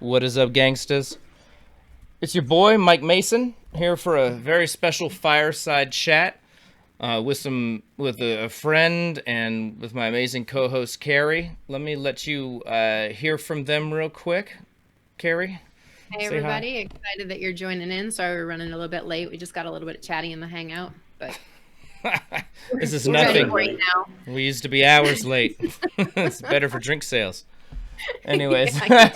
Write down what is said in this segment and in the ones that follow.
What is up, gangstas? It's your boy Mike Mason here for a very special fireside chat with a friend and with my amazing co-host Carrie. Let you hear from them real quick. Carrie, Hey say hi. everybody, excited that you're joining in. Sorry we're running a little bit late. We just got a little bit chatty in the hangout, but This is we're ready nothing. for you now. We used to be hours late. It's better for drink sales. Anyways, Yeah,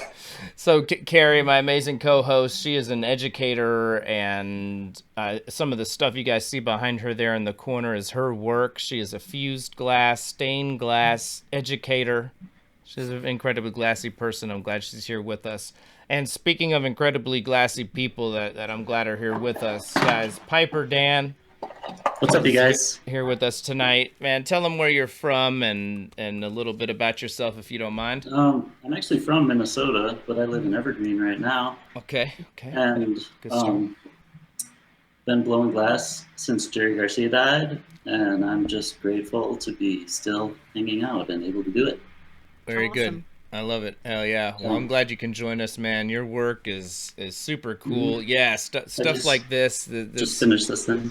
so Carrie, my amazing co-host, she is an educator, and some of the stuff you guys see behind her there in the corner is her work. She is a fused glass, stained glass educator. She's an incredibly glassy person. I'm glad she's here with us. And speaking of incredibly glassy people that I'm glad are here with us, guys, Piper Dan What's up, you is guys? here with us tonight. Man, tell them where you're from and a little bit about yourself if you don't mind. I'm actually from Minnesota, but I live in Evergreen right now, Okay, okay. and Good start. been blowing glass since Jerry Garcia died, and I'm just grateful to be still hanging out and able to do it. Very good. awesome. I love it. Hell yeah. Well, I'm glad you can join us, man. Your work is super cool. Yeah, stuff just- like this, Just finished this thing.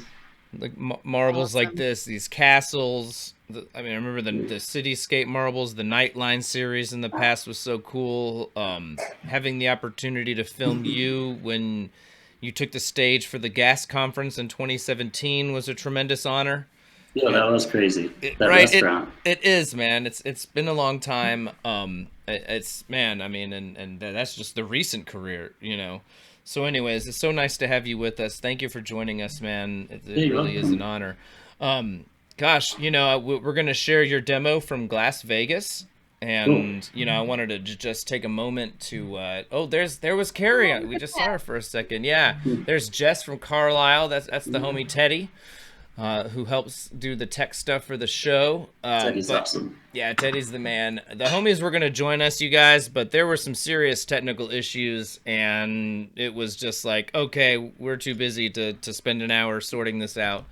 like marbles like Awesome. this, these castles. I mean, I remember the cityscape marbles. The Nightline series in the past was so cool. Having the opportunity to film you when you took the stage for the Gas Conference in 2017 was a tremendous honor. Yeah, that was crazy. That Right, restaurant. it is, man. It's been a long time. It's man. I mean, and that's just the recent career, you know. So, anyways, it's so nice to have you with us. Thank you for joining us, man. It You're really is an honor. Gosh, you know, we're gonna share your demo from Glass Vegas, and you know, I wanted to just take a moment to. Oh, there was Carrie. We just saw her for a second. Yeah, there's Jess from Carlisle. That's the homie Teddy. Who helps do the tech stuff for the show. Teddy's but awesome. yeah, Teddy's the man. The homies were going to join us, you guys, but there were some serious technical issues, and it was just like, okay, we're too busy to spend an hour sorting this out.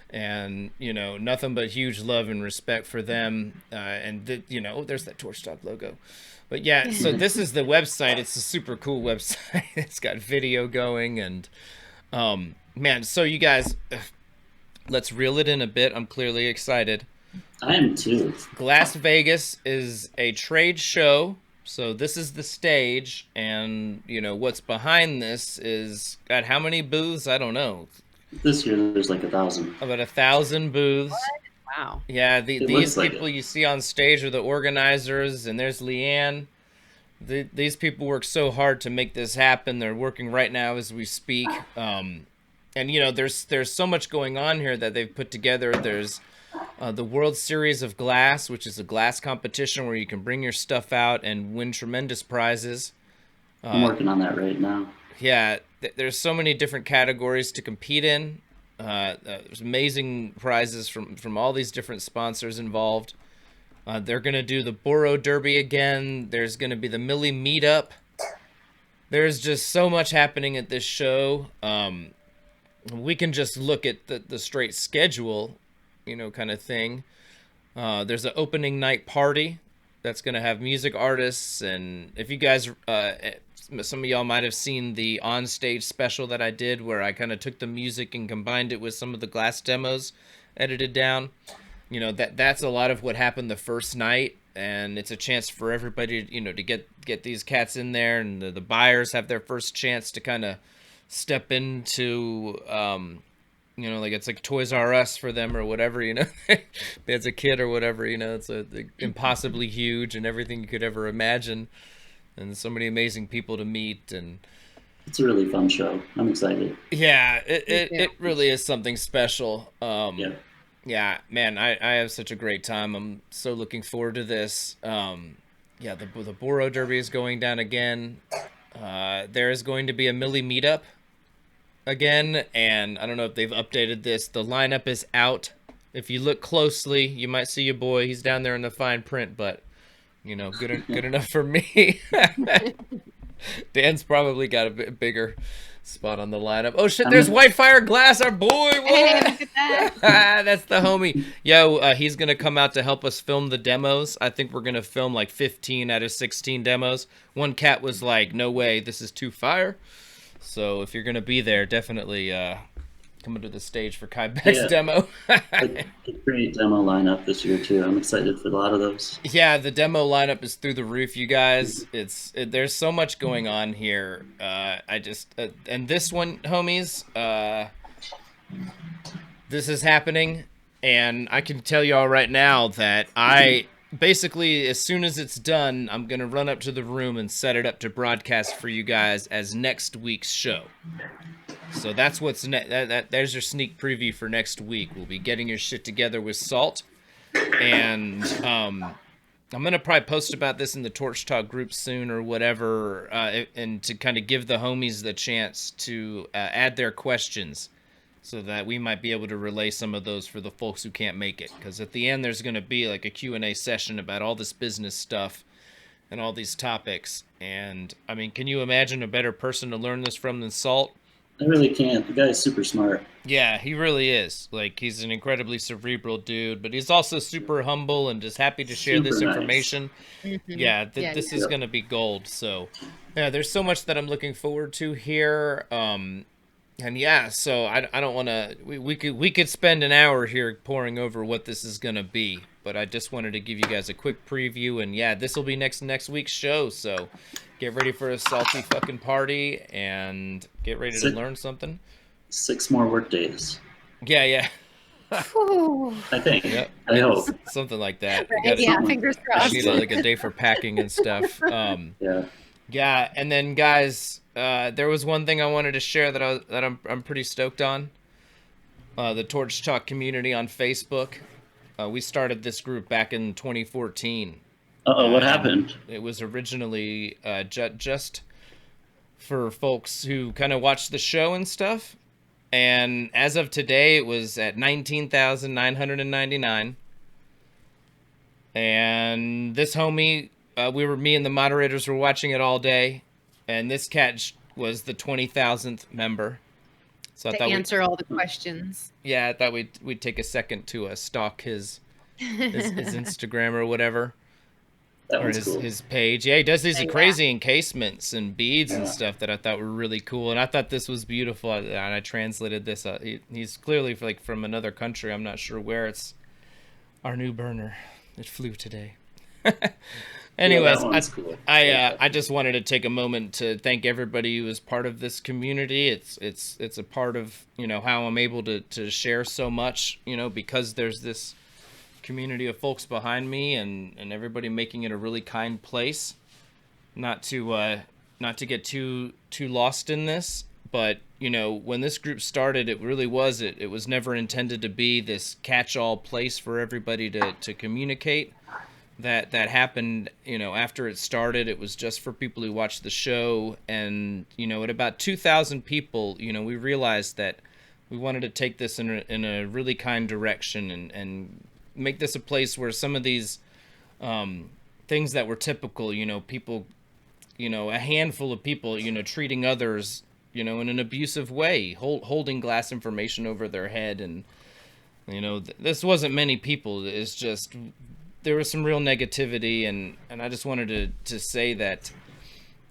And, you know, nothing but huge love and respect for them. You know, there's that Torch Talk logo. But yeah, so this is the website. It's a super cool website. It's got video going, and man, so you guys, let's reel it in a bit. I'm clearly excited. I am too. Glass Vegas is a trade show, so this is the stage, and you know what's behind this is got how many booths? I don't know, This year there's like 1,000. about 1,000 booths. Wow. Yeah, It these looks like people it. you see on stage are the organizers, and there's Leanne. These people work so hard to make this happen. They're working right now as we speak. And you know, there's so much going on here that they've put together. There's the World Series of Glass, which is a glass competition where you can bring your stuff out and win tremendous prizes. I'm working on that right now. Yeah, there's so many different categories to compete in. There's amazing prizes from all these different sponsors involved. They're gonna do the Boro Derby again. There's gonna be the Millie Meetup. There's just so much happening at this show. We can just look at the straight schedule, you know, kind of thing. There's an opening night party that's going to have music artists. And if you guys, some of y'all might have seen the on-stage special that I did where I kind of took the music and combined it with some of the glass demos edited down. You know, that's a lot of what happened the first night. And it's a chance for everybody, you know, to get these cats in there, and the buyers have their first chance to kind of step into you know, like it's like Toys R Us for them or whatever, you know. As a kid or whatever, you know, it's impossibly huge and everything you could ever imagine, and so many amazing people to meet. And It's a really fun show. I'm excited. yeah, Yeah. it really is something special. Yeah. Yeah, man, I have such a great time. I'm so looking forward to this. Yeah, the Boro Derby is going down again. There is going to be a Millie meetup again, and I don't know if they've updated this. The lineup is out. If you look closely, you might see your boy. He's down there in the fine print, but you know, good enough for me. Dan's probably got a bit bigger Spot on the lineup. Oh shit, I'm there's a- Whitefire Glass, our boy. Hey, What? look at that. That's the homie. Yo, he's gonna come out to help us film the demos. I think we're gonna film like 15 out of 16 demos. One cat was like, "No way, this is too fire." So if you're gonna be there, definitely come to the stage for Kai Beck's Yeah. demo. A great demo lineup this year too. I'm excited for a lot of those. Yeah, the demo lineup is through the roof, you guys. There's so much going on here. And this one, homies, this is happening, and I can tell y'all right now that I basically, as soon as it's done, I'm gonna run up to the room and set it up to broadcast for you guys as next week's show. So that's what's there's your sneak preview for next week. We'll be getting your shit together with Salt. And I'm gonna probably post about this in the Torch Talk group soon or whatever, and to kind of give the homies the chance to add their questions, so that we might be able to relay some of those for the folks who can't make it. Because at the end, there's gonna be like a Q&A session about all this business stuff and all these topics. And I mean, can you imagine a better person to learn this from than Salt? I really can't. The guy's super smart. Yeah, he really is. Like, he's an incredibly cerebral dude, but he's also super humble and just happy to share this Super nice. information. Yeah, this is going to be gold. So, yeah, there's so much that I'm looking forward to here. And yeah, so I don't want to. We could spend an hour here poring over what this is going to be, but I just wanted to give you guys a quick preview. And yeah, this will be next week's show. So get ready for a salty fucking party and get ready to learn something. 6 more work days. Yeah. Whew. I think. Yep. I hope. Something like that. Right, yeah, fingers I crossed. need like a day for packing and stuff. Yeah. Yeah, and then guys, there was one thing I wanted to share that I'm pretty stoked on. The Torch Talk community on Facebook. We started this group back in 2014. Uh-oh, what happened? It was originally just for folks who kind of watch the show and stuff. And as of today, it was at 19,999. And this homie, me and the moderators were watching it all day. And this cat was the 20,000th member. So I To thought answer all the questions. I thought we'd take a second to stalk his Instagram or whatever. That Or one's cool. his page. Yeah, he does these Yeah. crazy encasements and beads and stuff that I thought were really cool. And I thought this was beautiful. And I translated this. He's clearly from another country. I'm not sure where. It's our new burner. It flew today. Anyways, that one's cool. I just wanted to take a moment to thank everybody who is part of this community. It's a part of, how I'm able to share so much, because there's this community of folks behind me and everybody making it a really kind place. Not to get too lost in this, but when this group started, it really was it was never intended to be this catch-all place for everybody to communicate. That happened, after it started. It was just for people who watched the show, and at about 2,000 people, we realized that we wanted to take this in a really kind direction and make this a place where some of these things that were typical, people, a handful of people, treating others, in an abusive way, holding glass information over their head, and this wasn't many people. It's just there was some real negativity, and I just wanted to say that,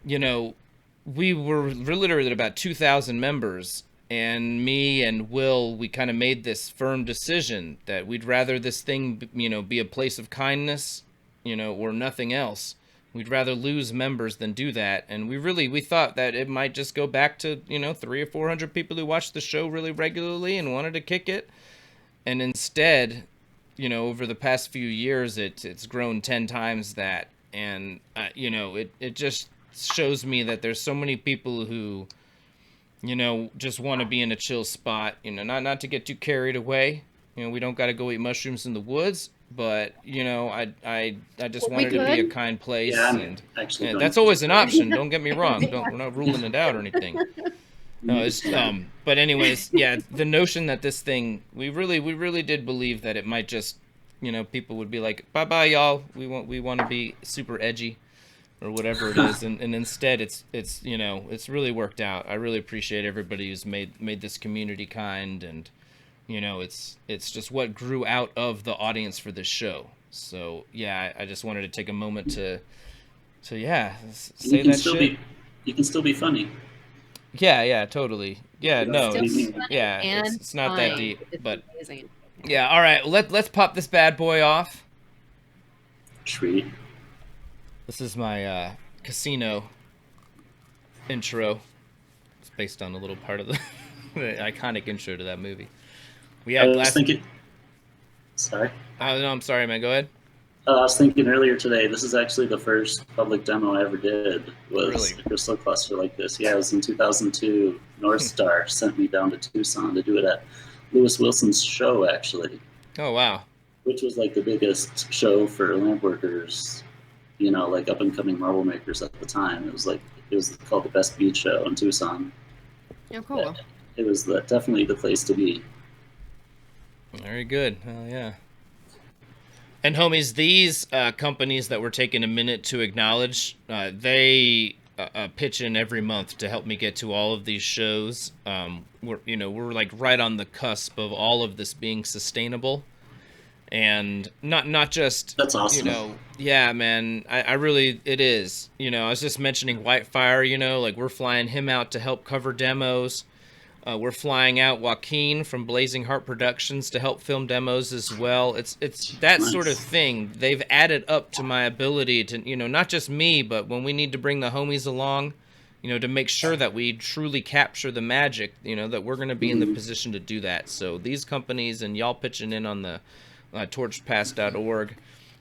we were literally at about 2,000 members. And me and Will, we kind of made this firm decision that we'd rather this thing, be a place of kindness, or nothing else. We'd rather lose members than do that. And we thought that it might just go back to, 300 or 400 people who watched the show really regularly and wanted to kick it. And instead, over the past few years, it's grown 10 times that. And, it just shows me that there's so many people who, just want to be in a chill spot, not to get too carried away. We don't got to go eat mushrooms in the woods, but, I just wanted to be a kind place. Yeah, and actually that's always an option. Don't get me wrong. We're not ruling it out or anything. No, it's, but anyways, yeah, the notion that this thing, we really did believe that it might just, people would be like, bye-bye, y'all. We want to be super edgy. or whatever it is, and instead it's you know, it's really worked out. I really appreciate everybody who's made this community kind, and you know, it's just what grew out of the audience for this show. So yeah, I just wanted to take a moment to yeah, say that shit. You can still be funny. Yeah, totally. Yeah, no, Still it's, funny yeah, and it's not that fine. deep, It's but amazing. yeah. All right, let's pop this bad boy off. Sweet. This is my casino intro. It's based on a little part of the, the iconic intro to that movie. We I had was glass. thinking. Sorry. Oh no, I'm sorry, man. Go ahead. I was thinking earlier today. This is actually the first public demo I ever did. Was Really? a crystal cluster like this? Yeah, it was in 2002. North Star sent me down to Tucson to do it at Lewis Wilson's show, actually, Oh wow. which was like the biggest show for lamp workers. You know, like up and coming marble makers at the time. It was called the Best Beat Show in Tucson. Oh, cool. It was definitely the place to be. Very good. Oh yeah. And homies, these companies that we're taking a minute to acknowledge, they pitch in every month to help me get to all of these shows. We're like right on the cusp of all of this being sustainable, and not just, That's awesome. you know, yeah, man. I really, it is. You know, I was just mentioning Whitefire. You know, like we're flying him out to help cover demos. We're flying out Joaquin from Blazing Heart Productions to help film demos as well. It's that Nice. sort of thing. They've added up to my ability to, you know, not just me, but when we need to bring the homies along, you know, to make sure that we truly capture the magic, you know, that we're going to be in the position to do that. So these companies and y'all pitching in on the torchpass.org,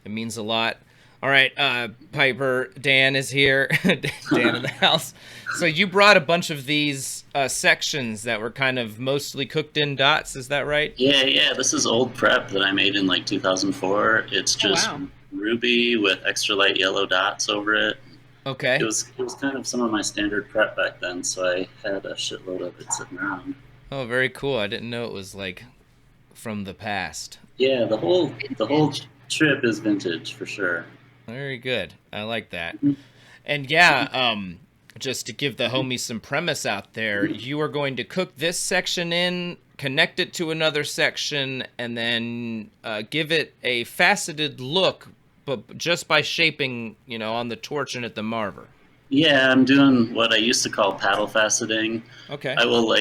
it means a lot. All right, Piper, Dan is here. Dan in the house. So you brought a bunch of these sections that were kind of mostly cooked in dots. Is that right? Yeah. This is old prep that I made in like 2004. It's just wow. ruby with extra light yellow dots over it. Okay. It was kind of some of my standard prep back then, so I had a shitload of it sitting around. Oh, very cool. I didn't know it was like from the past. Yeah, the whole trip is vintage for sure. Very good. I like that. Mhm. And yeah, just to give the homies some premise out there, you are going to cook this section in, connect it to another section, and then give it a faceted look, but just by shaping, you know, on the torch and at the marver. Yeah, I'm doing what I used to call paddle faceting. Okay. I will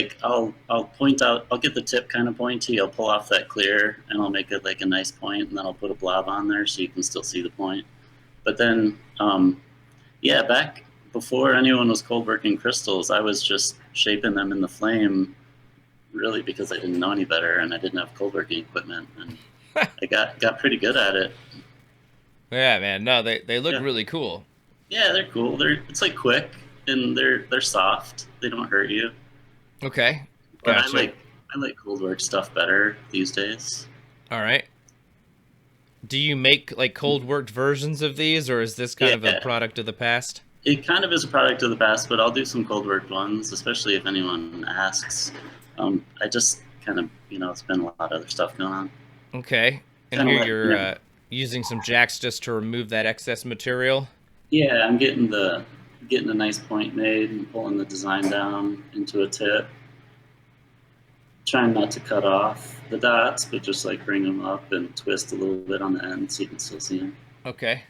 I'll point out, I'll get the tip kind of pointy, I'll pull off that clear, and I'll make it like a nice point, and then I'll put a blob on there so you can still see the point. But then, back before anyone was cold working crystals, I was just shaping them in the flame, really because I didn't know any better and I didn't have cold working equipment, and I got pretty good at it. Yeah, man. No, they look Yeah. really cool. Yeah, they're cool. It's like quick and they're soft. They don't hurt you. Okay. But Gotcha. I like cold work stuff better these days. All right. Do you make like cold worked versions of these, or is this kind of a Yeah. product of the past? It kind of is a product of the past, but I'll do some cold work ones, especially if anyone asks. I just kind of, it's been a lot of other stuff going on. Okay. And Kinda here like, you're yeah. using some jacks just to remove that excess material. Yeah, I'm getting a nice point made and pulling the design down into a tip. Trying not to cut off the dots, but just like bring them up and twist a little bit on the end so you can still see them. Okay.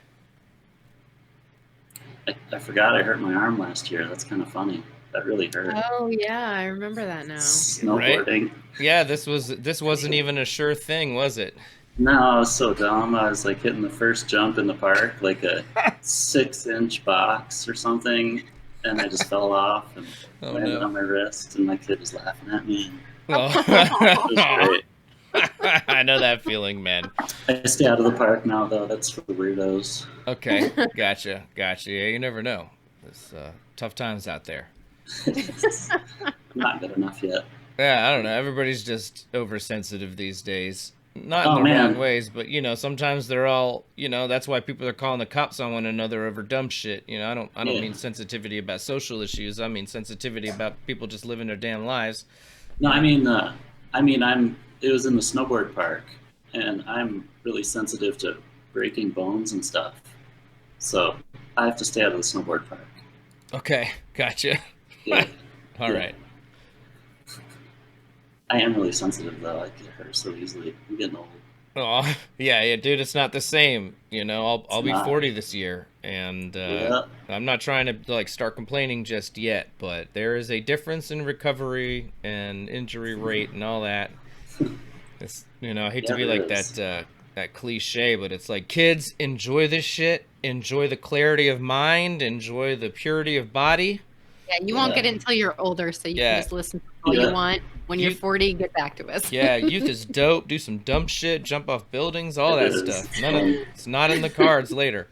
I forgot I hurt my arm last year. That's kind of funny. That really hurt. Oh yeah, I remember that now. Snowboarding. Yeah, this wasn't even a sure thing, was it? No, I was so dumb. I was like hitting the first jump in the park, like a 6-inch box or something, and I just fell off and Oh, landed no. on my wrist, and my kid was laughing at me. Well, It was great. I know that feeling, man. I stay out of the park now, though. That's for weirdos. Okay, gotcha. Yeah, you never know. It's tough times out there. Not good enough yet. Yeah, I don't know. Everybody's just oversensitive these days. Not in Oh, the man. wrong ways, but sometimes they're all, that's why people are calling the cops on one another over dumb shit. I don't Yeah. mean sensitivity about social issues. I mean sensitivity about people just living their damn lives. No, it was in the snowboard park, and I'm really sensitive to breaking bones and stuff. So I have to stay out of the snowboard park. Okay, gotcha. Yeah, All yeah. right. I am really sensitive though. I get hurt so easily. I'm getting old. Oh, yeah, dude, it's not the same. You know, I'll It's be not. 40 this year, and Yeah, I'm not trying to like start complaining just yet, but there is a difference in recovery and injury rate and all that. It's, you know, I hate to yeah, be there like is. that cliche, but it's like, kids, enjoy this shit, enjoy the clarity of mind, enjoy the purity of body. Yeah, you won't Yeah, get it until you're older, so you can Yeah, just listen to all you yeah, want. When you're you 40, get back to us. yeah, youth is dope. Do some dumb shit, jump off buildings, all it that is. stuff. It's None of fun. it's not in the cards later.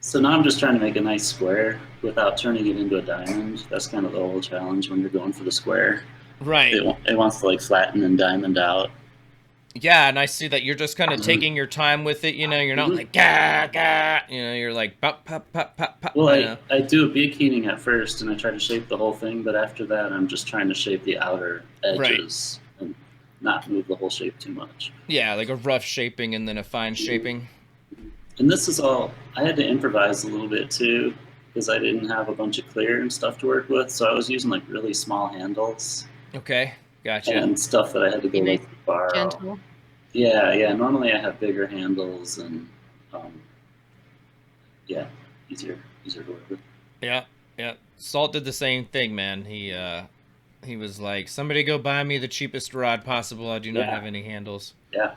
So now I'm just trying to make a nice square without turning it into a diamond. That's kind of the whole challenge when you're going for the square. Right. It wants to like flatten and diamond out. Yeah, and I see that you're just kind of Mhm. taking your time with it. You know, you're not Mhm. like gah gah. You know, you're like pop pop pop pop pop. Well, You know. I do a big heating at first, and I try to shape the whole thing. But after that, I'm just trying to shape the outer Right. edges and not move the whole shape too much. Yeah, like a rough shaping and then a fine Mhm. shaping. And this is all I had to improvise a little bit too because I didn't have a bunch of clear and stuff to work with. So I was using like really small handles Okay, gotcha. and stuff that I had to Be go nice like and borrow. gentle. Yeah, yeah. Normally I have bigger handles and um, yeah, easier to work with. Yeah, yeah. Salt did the same thing, man. He was like, somebody go buy me the cheapest rod possible. I do not Yeah, have any handles. yeah.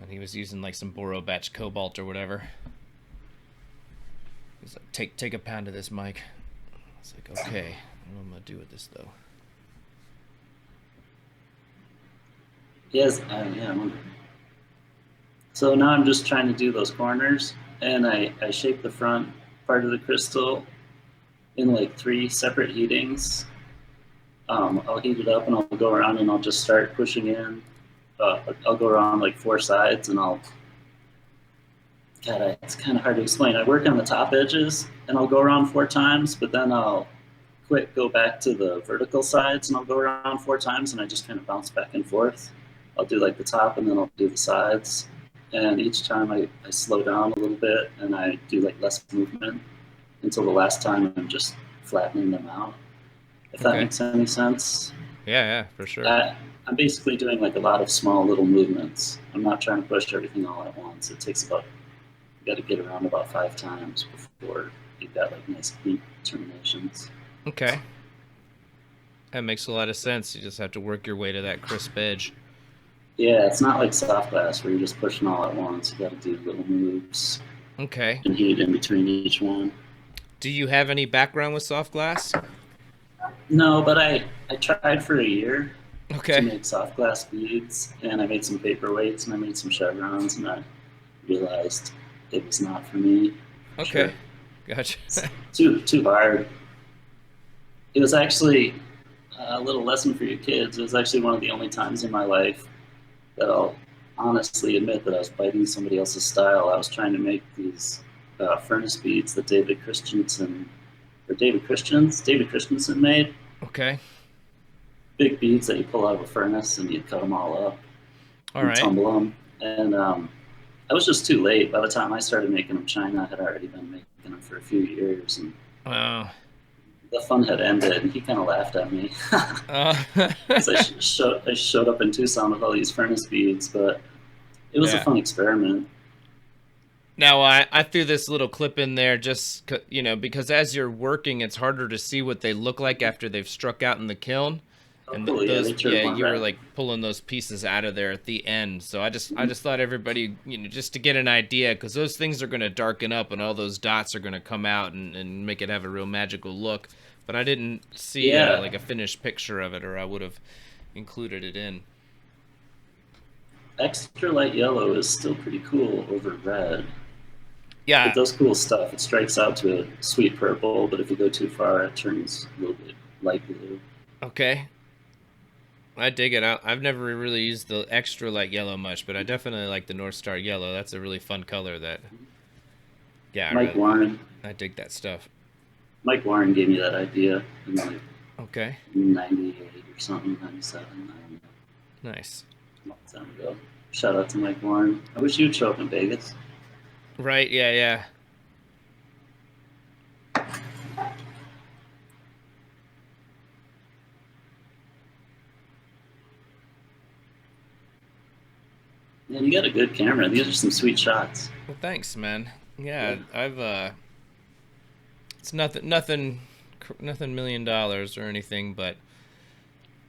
And he was using like some Boro Batch Cobalt or whatever. He's like, take a pound of this, Mike. I was like, okay. What am I gonna do with this though? Yes, yeah. I wonder. So now I'm just trying to do those corners, and I shape the front part of the crystal in like 3 separate heatings. I'll heat it up and I'll go around and I'll just start pushing in. I'll go around like 4 sides and it's kind of hard to explain. I work on the top edges and I'll go around 4 times, but then I'll go back to the vertical sides and I'll go around 4 times and I just kind of bounce back and forth. I'll do like the top and then I'll do the sides. And each time I slow down a little bit and I do like less movement until the last time I'm just flattening them out. If that Okay. makes any sense. Yeah, yeah, for sure. I'm basically doing like a lot of small little movements. I'm not trying to push everything all at once. It takes about, you got to get around about 5 times before you've got like nice clean terminations. Okay. That makes a lot of sense. You just have to work your way to that crisp edge. Yeah, it's not like soft glass where you're just pushing all at once. You got to do little moves Okay. and heat in between each one. Do you have any background with soft glass? No, but I tried for a year to Okay. make soft glass beads, and I made some paperweights and I made some chevrons, and I realized it was not for me. Okay. Sure, Gotcha. it's too hard. It was actually a little lesson for your kids. It was actually one of the only times in my life that I'll honestly admit that I was biting somebody else's style. I was trying to make these furnace beads that David Christensen made. Okay. Big beads that you pull out of a furnace and you cut them all up All and right. tumble them. And I was just too late. By the time I started making them, China had already been making them for a few years, and Oh. the fun had ended. And he kind of laughed at me Uh, because I showed up in Tucson with all these furnace beads, but it was a yeah. fun experiment. Now I threw this little clip in there just you know, because as you're working, it's harder to see what they look like after they've struck out in the kiln. Oh, And cool! Yeah, they those, turn yeah, more you were red. like pulling those pieces out of there at the end. So I Mm-hmm. just thought everybody, you know, just to get an idea, because those things are going to darken up and all those dots are going to come out and make it have a real magical look. But I didn't see Yeah, like a finished picture of it, or I would have included it in. extra light yellow is still pretty cool over red. It Yeah. does cool stuff. It strikes out to a sweet purple, but if you go too far, it turns a little bit light blue. Okay. I dig it. I've never really used the extra light yellow much, but I definitely like the North Star yellow. That's a really fun color. That, yeah, Mike Warren, I dig that stuff. Mike Warren gave me that idea in like Okay. '98 or something, '97. I don't know, Nice. a long time ago. Shout out to Mike Warren. I wish you'd show up in Vegas. Right. Yeah. Yeah. Man, you got a good camera. These are some sweet shots. Well, thanks, man. Yeah, Yeah. I've it's nothing $1 million or anything, but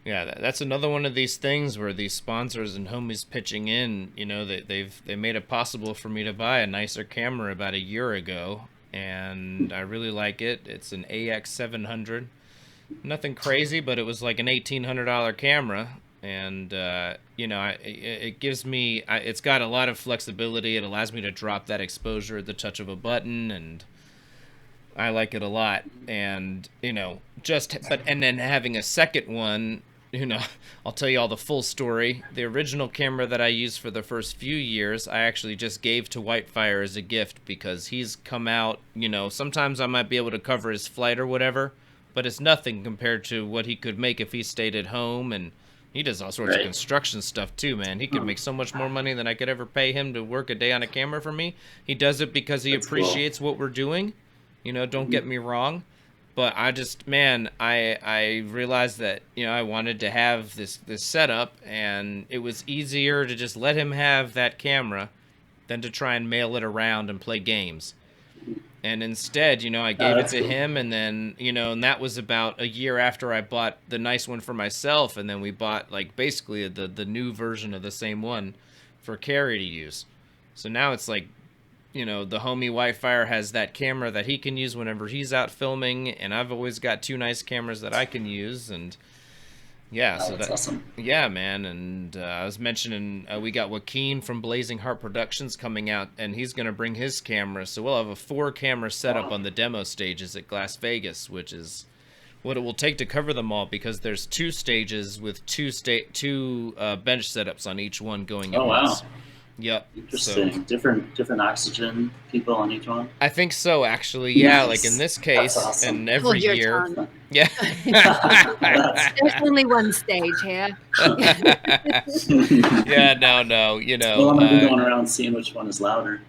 yeah, that's another one of these things where these sponsors and homies pitching in, they made it possible for me to buy a nicer camera about a year ago, and I really like it. It's an AX700. Nothing crazy, but it was like an $1,800 camera, and it gives me, it's got a lot of flexibility. It allows me to drop that exposure at the touch of a button, and I like it a lot. And and then having a second one, I'll tell you all the full story. The original camera that I used for the first few years, I actually just gave to Whitefire as a gift because he's come out, sometimes I might be able to cover his flight or whatever, but it's nothing compared to what he could make if he stayed at home. And he does all sorts of Right. construction stuff too, man. He could make so much more money than I could ever pay him to work a day on a camera for me. He does it because he That's cool. appreciates what we're doing. Don't get me wrong. But I just, man, I realized that, I wanted to have this setup, and it was easier to just let him have that camera than to try and mail it around and play games. And instead, I gave it That's to cool. him, and then, and that was about a year after I bought the nice one for myself, and then we bought, like, basically the new version of the same one for Carrie to use. So now it's like, the homie Whitefire has that camera that he can use whenever he's out filming, and I've always got two nice cameras that I can use, and yeah, Oh, so that's awesome. yeah, man. And I was mentioning we got Joaquin from Blazing Heart Productions coming out, and he's going to bring his camera, so we'll have a 4-camera setup Wow. on the demo stages at Glass Vegas, which is what it will take to cover them all, because there's 2 stages with two bench setups on each one going at Oh, wow. once. Yep. So Interesting. Different oxygen people on each one. I think so, actually. Yeah, like in Nice. this That's case, awesome. and every Hold your year. tongue. Yeah. That's There's only one stage here. Yeah, no, well, I'm gonna be going around seeing which one is louder.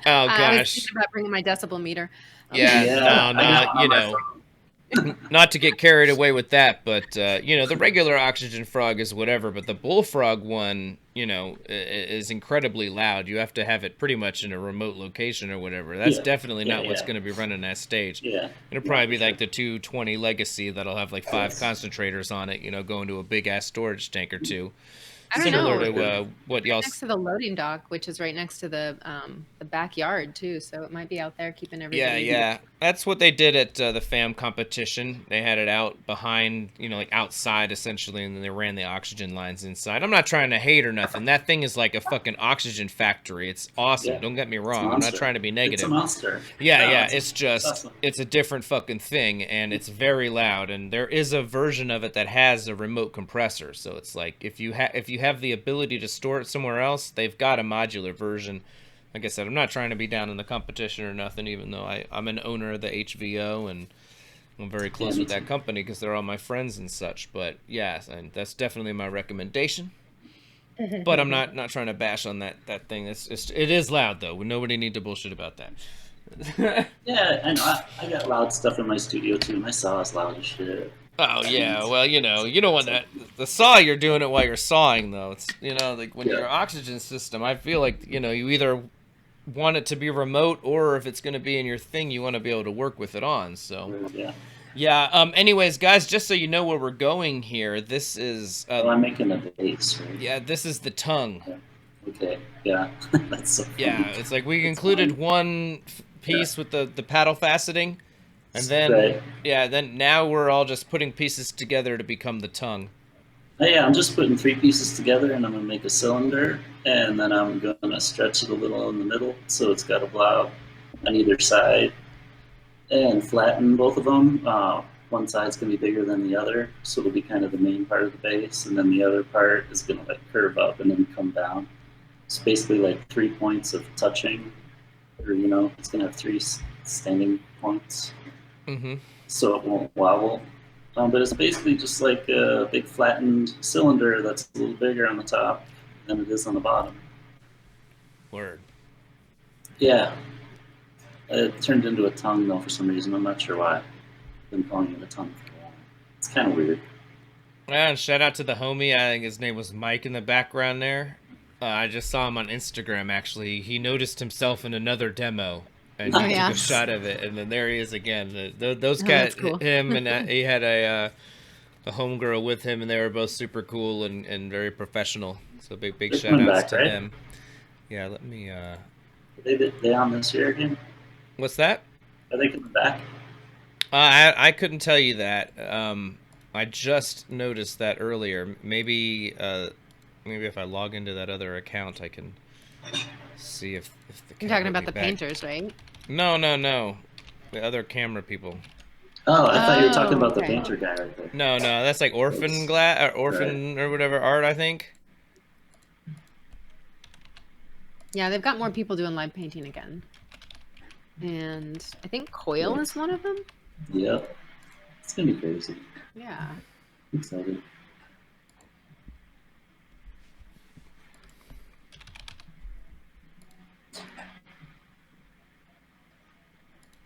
oh I was gosh. thinking about bringing my decibel meter. Yeah, Yeah, no, I got one on my phone. not to get carried away with that, but the regular oxygen frog is whatever, but the bullfrog one, is incredibly loud. You have to have it pretty much in a remote location or whatever. That's Yeah. definitely Yeah, not what's yeah. going to be running that stage. Yeah. It'll No, probably for be like sure. the 220 Legacy that'll have like 5 Yes. concentrators on it, going to a big ass storage tank or two. I don't Similar know. to what y'all. Next to the loading dock, which is right next to the backyard too, so it might be out there keeping everybody. Yeah. That's what they did at the FAM competition. They had it out behind, like outside essentially, and then they ran the oxygen lines inside. I'm not trying to hate or nothing. That thing is like a fucking oxygen factory. It's awesome. Yeah. Don't get me It's a wrong. I'm not monster. trying to be It's a negative. monster. Yeah, No, yeah. it's It's just, awesome. it's a different fucking thing, and it's very loud. And there is a version of it that has a remote compressor. So it's like if you have the ability to store it somewhere else, they've got a modular version. Like I said, I'm not trying to be down in the competition or nothing, even though I'm an owner of the HVO and I'm very close me with that too. company because they're all my friends and such. But yeah, and that's definitely my recommendation. But I'm not trying to bash on that thing. It is loud though. Nobody need to bullshit about that. Yeah, I know. I got loud stuff in my studio too. My saw is loud as shit. Oh yeah, well you don't want that. The saw, you're doing it while you're sawing though. It's like when Yeah. your oxygen system, I feel like you either want it to be remote or if it's going to be in your thing, you want to be able to work with it on. So Yeah. yeah. Anyways, guys, just so you know where we're going here, this is Well, I'm making a base, right? yeah, this is the tongue. Okay. Yeah. That's so funny. Yeah, it's like we It's included funny. one piece with the paddle faceting, and then Right. then now we're all just putting pieces together to become the tongue. Oh, yeah, I'm just putting 3 pieces together, and I'm gonna make a cylinder, and then I'm gonna stretch it a little in the middle, so it's got a blob on either side, and flatten both of them. One side's gonna be bigger than the other, so it'll be kind of the main part of the base, and then the other part is gonna like curve up and then come down. It's basically like 3 points of touching, or it's gonna have 3 standing points, Mm-hmm. so it won't wobble. But it's basically just like a big flattened cylinder that's a little bigger on the top than it is on the bottom. Word. Yeah, it turned into a tongue though for some reason. I'm not sure why. I've been calling it a tongue for a while. It's kind of weird. And shout out to the homie. I think his name was Mike in the background there. I just saw him on Instagram, actually. He noticed himself in another demo, and Oh, he took yeah. a shot of it, and then there he is again. Those Oh, guys, that's cool. him, and he had a homegirl with him, and they were both super cool and very professional. So big They're shout coming outs back, to right? them. Yeah, let me. They on this year again? What's that? Are they coming back? I couldn't tell you that. I just noticed that earlier. Maybe if I log into that other account, I can see if the You're cat talking will about be the back. painters, right? No. The other camera people. Oh, I thought you were talking Oh, about the okay. painter guy right there. No, that's like Orphan Oops. Glass or Orphan or whatever art, I think. Yeah, they've got more people doing live painting again. And I think Coil is one of them. Yep. It's gonna be crazy. Yeah. I'm excited.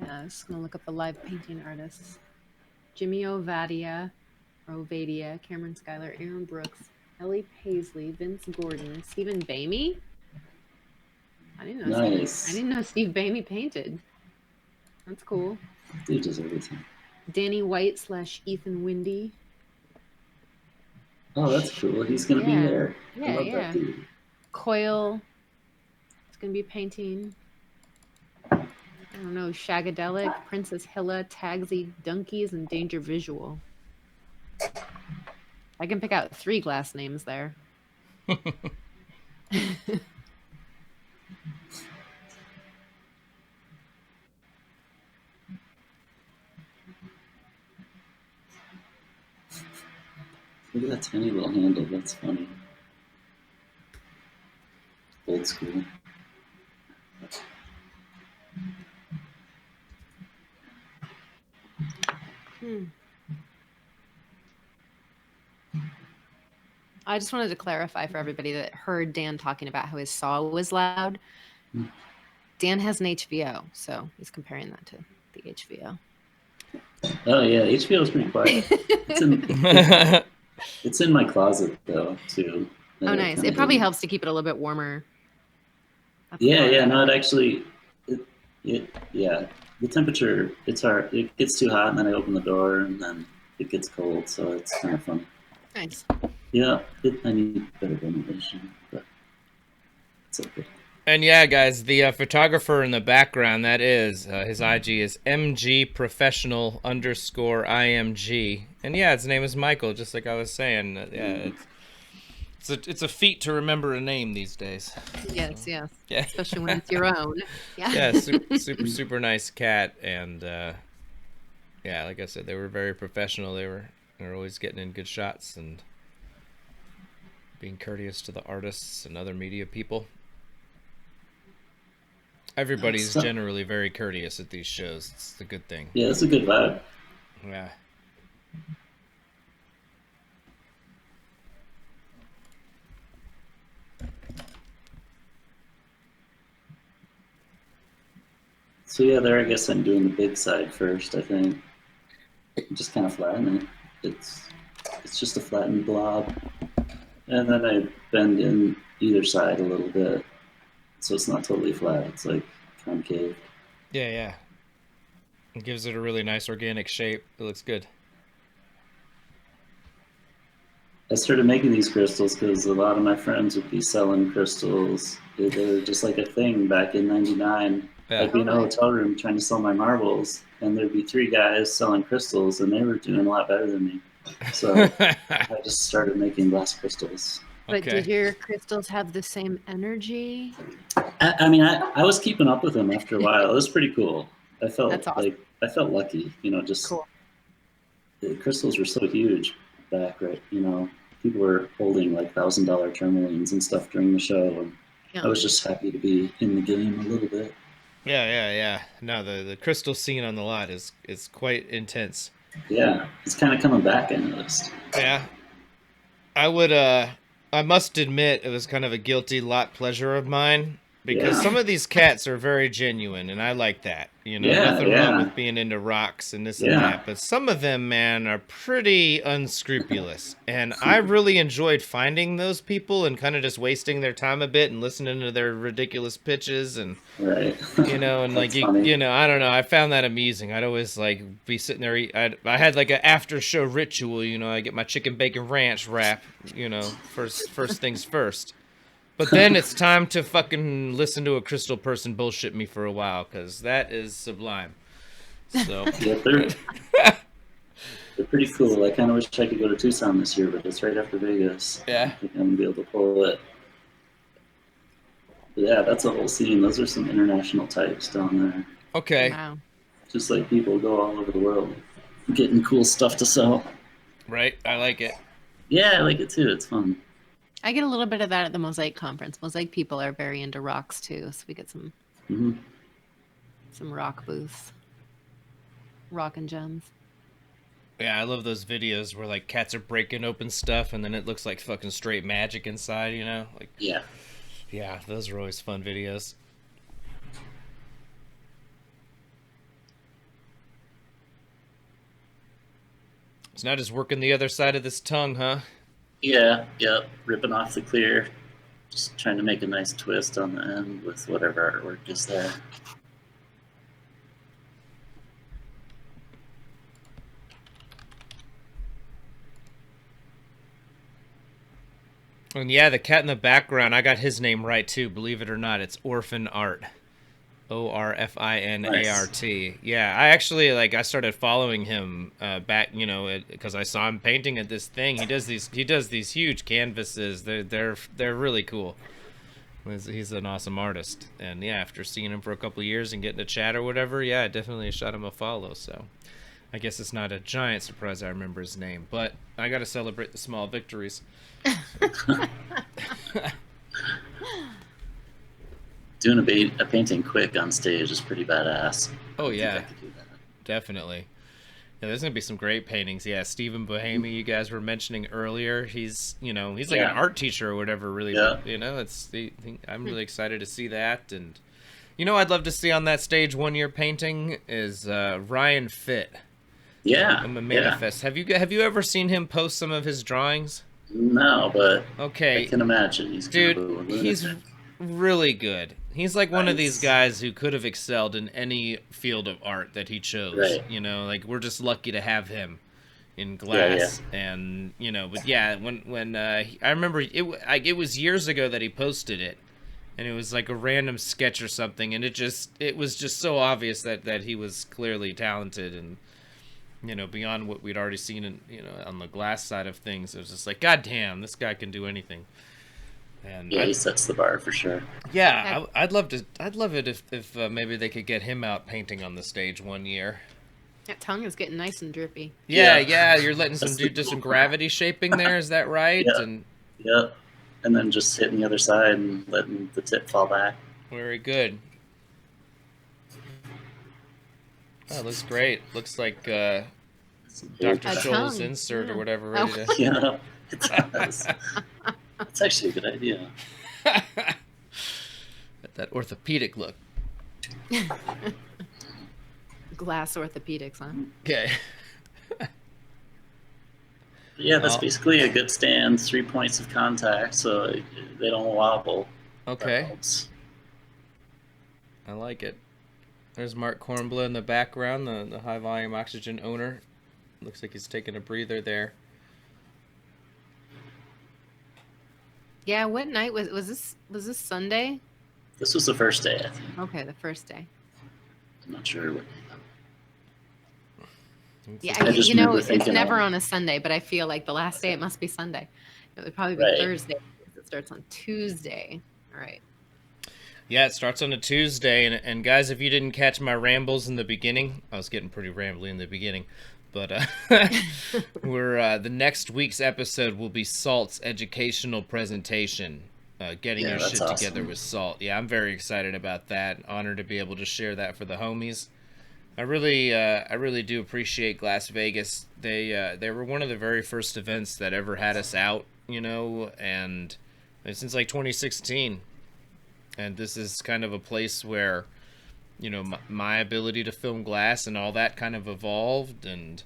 Yeah, I'm just gonna look up the live painting artists. Jimmy Ovadia, Cameron Schuyler, Aaron Brooks, Ellie Paisley, Vince Gordon, Stephen Bamey. I didn't know. Nice. I didn't know Steve Bamey painted. That's cool. Dude does everything. Danny White / Ethan Windy. Oh, that's cool. He's gonna be Yeah. there. I Yeah, love yeah. that dude. Coil. It's gonna be painting. I don't know. Shagadelic, Princess Hilla, Tagsy, Donkeys, and Danger Visual. I can pick out 3 glass names there. Look at that tiny little handle. That's funny. Old school. I just wanted to clarify for everybody that heard Dan talking about how his saw was loud. Dan has an HVO, so he's comparing that to the HVO. Oh yeah, HBO is pretty quiet. It's in my closet though too. Oh, nice. It probably helps to keep it a little bit warmer. Yeah. No, it actually. Yeah. The temperature. It's hard. It gets too hot, and then I open the door, and then it gets cold. So it's kind of fun. Nice. Yeah, I need better ventilation, but it's okay. And yeah, guys, the photographer in the background, that is, his IG is mgprofessional_img. And yeah, his name is Michael, just like I was saying. Yeah, it's a feat to remember a name these days. Yes. Yeah. Especially when it's your own. Yeah. Yeah, super nice cat. And yeah, like I said, they were very professional. They were always getting in good shots and being courteous to the artists and other media people. Everybody's generally very courteous at these shows. It's a good thing. Yeah, it's a good vibe. Yeah. So yeah, there I guess I'm doing the big side first, I think. Just kind of flatten it. It's just a flattened blob. And then I bend in either side a little bit. So it's not totally flat. It's like concave. Yeah. It gives it a really nice organic shape. It looks good. I started making these crystals because a lot of my friends would be selling crystals. They were just like a thing back in '99. Yeah. I'd be in a hotel room trying to sell my marbles, and there'd be 3 guys selling crystals, and they were doing a lot better than me. So I just started making glass crystals. But did your crystals have the same energy? I mean, I was keeping up with them after a while. It was pretty cool. I felt That's awesome. like I felt lucky, just cool. The crystals were so huge back, right? People were holding like $1,000 tourmalines and stuff during the show, and I was just happy to be in the game a little bit. Yeah. No, the crystal scene on the lot is quite intense. Yeah, it's kind of coming back, I noticed. Yeah. I must admit it was kind of a guilty lot pleasure of mine. because Yeah. some of these cats are very genuine, and I like that. You know, Yeah, nothing yeah. wrong with being into rocks and this and Yeah. that. But some of them, man, are pretty unscrupulous. And I really enjoyed finding those people and kind of just wasting their time a bit and listening to their ridiculous pitches and, Right. you know, and like, That's funny. you know, I don't know. I found that amusing. I'd always like be sitting there. I had like an after show ritual, you know, I get my chicken bacon ranch wrap, you know, first things first. But then it's time to fucking listen to a crystal person bullshit me for a while, because that is sublime. So, Yeah, they're pretty cool. I kind of wish I could go to Tucson this year, but it's right after Vegas. yeah. I think I'm gonna be able to pull it. But yeah, that's a whole scene. Those are some international types down there. Okay. Wow. Just like people go all over the world getting cool stuff to sell. Right? I like it. Yeah, I like it too. It's fun. I get a little bit of that at the Mosaic conference. Mosaic people are very into rocks too, so we get some Hmm. rock booths, rock and gems. Yeah, I love those videos where like cats are breaking open stuff and then it looks like fucking straight magic inside, you know? Like, Yeah. yeah, those are always fun videos. So now just working the other side of this tongue, huh? Yeah, yep. Ripping off the clear. Just trying to make a nice twist on the end with whatever artwork is there. And yeah, the cat in the background, I got his name right too, believe it or not. It's Orphan Art. Orfinart. Yeah, I actually I started following him back, you know, because I saw him painting at this thing. He does these huge canvases. They're really cool. He's an awesome artist. And yeah, after seeing him for a couple of years and getting to chat or whatever, yeah, I definitely shot him a follow. So I guess it's not a giant surprise I remember his name, but I got to celebrate the small victories. Doing a painting quick on stage is pretty badass. Oh I think yeah, I could do that. definitely. Yeah, there's gonna be some great paintings. Yeah, Stephen Bohemy, you guys were mentioning earlier. He's like Yeah. an art teacher or whatever. Really, Yeah. you know, I'm really excited to see that. And you know, I'd love to see on that stage one year painting is Ryan Fitt. Yeah. I'm a Yeah. manifest. Have you ever seen him post some of his drawings? No, but Okay, I can imagine he's kind of a dude, he's lunatic. really good. He's like one of these Nice. guys who could have excelled in any field of art that he chose. Right. You know, like we're just lucky to have him in glass. Yeah. And you know, but yeah, when I remember it was years ago that he posted it, and it was like a random sketch or something, and it was just so obvious that he was clearly talented and, you know, beyond what we'd already seen in, you know, on the glass side of things. It was just like, God damn, this guy can do anything. And Yeah, he sets the bar for sure. yeah, I'd love it if maybe they could get him out painting on the stage one year. That tongue is getting nice and drippy. Yeah, you're letting some That's dude the do some cool gravity shaping there, is that right? Yeah. And Yep. And then just hitting the other side and letting the tip fall back. very good. Oh, it looks great. Looks like Dr. A Scholl's tongue, insert yeah. or whatever. Oh. Ready to... Yeah, it does. That's actually a good idea. that orthopedic look. Glass orthopedics, huh? Okay. Yeah, that's Oh. basically a good stand. 3 points of contact, so they don't wobble. That Okay. helps. I like it. There's Mark Kornbluh in the background, the high volume oxygen owner. Looks like he's taking a breather there. Yeah. What night was this? Was this Sunday? This was the first day, I think. Okay, the first day. I'm not sure what. Yeah, I just you know, remember it's thinking, never on a Sunday, but I feel like the last day it must be Sunday. It would probably be Right. Thursday because it starts on Tuesday. All right. Yeah, it starts on a Tuesday, and guys, if you didn't catch my rambles in the beginning, I was getting pretty rambly in the beginning, but we're the next week's episode will be Salt's educational presentation, getting Yeah, your that's shit together awesome. with Salt. Yeah, I'm very excited about that. Honored to be able to share that for the homies. I really do appreciate Glass Vegas. They were one of the very first events that ever had us out, you know, and since like 2016. And this is kind of a place where, you know, my ability to film glass and all that kind of evolved, and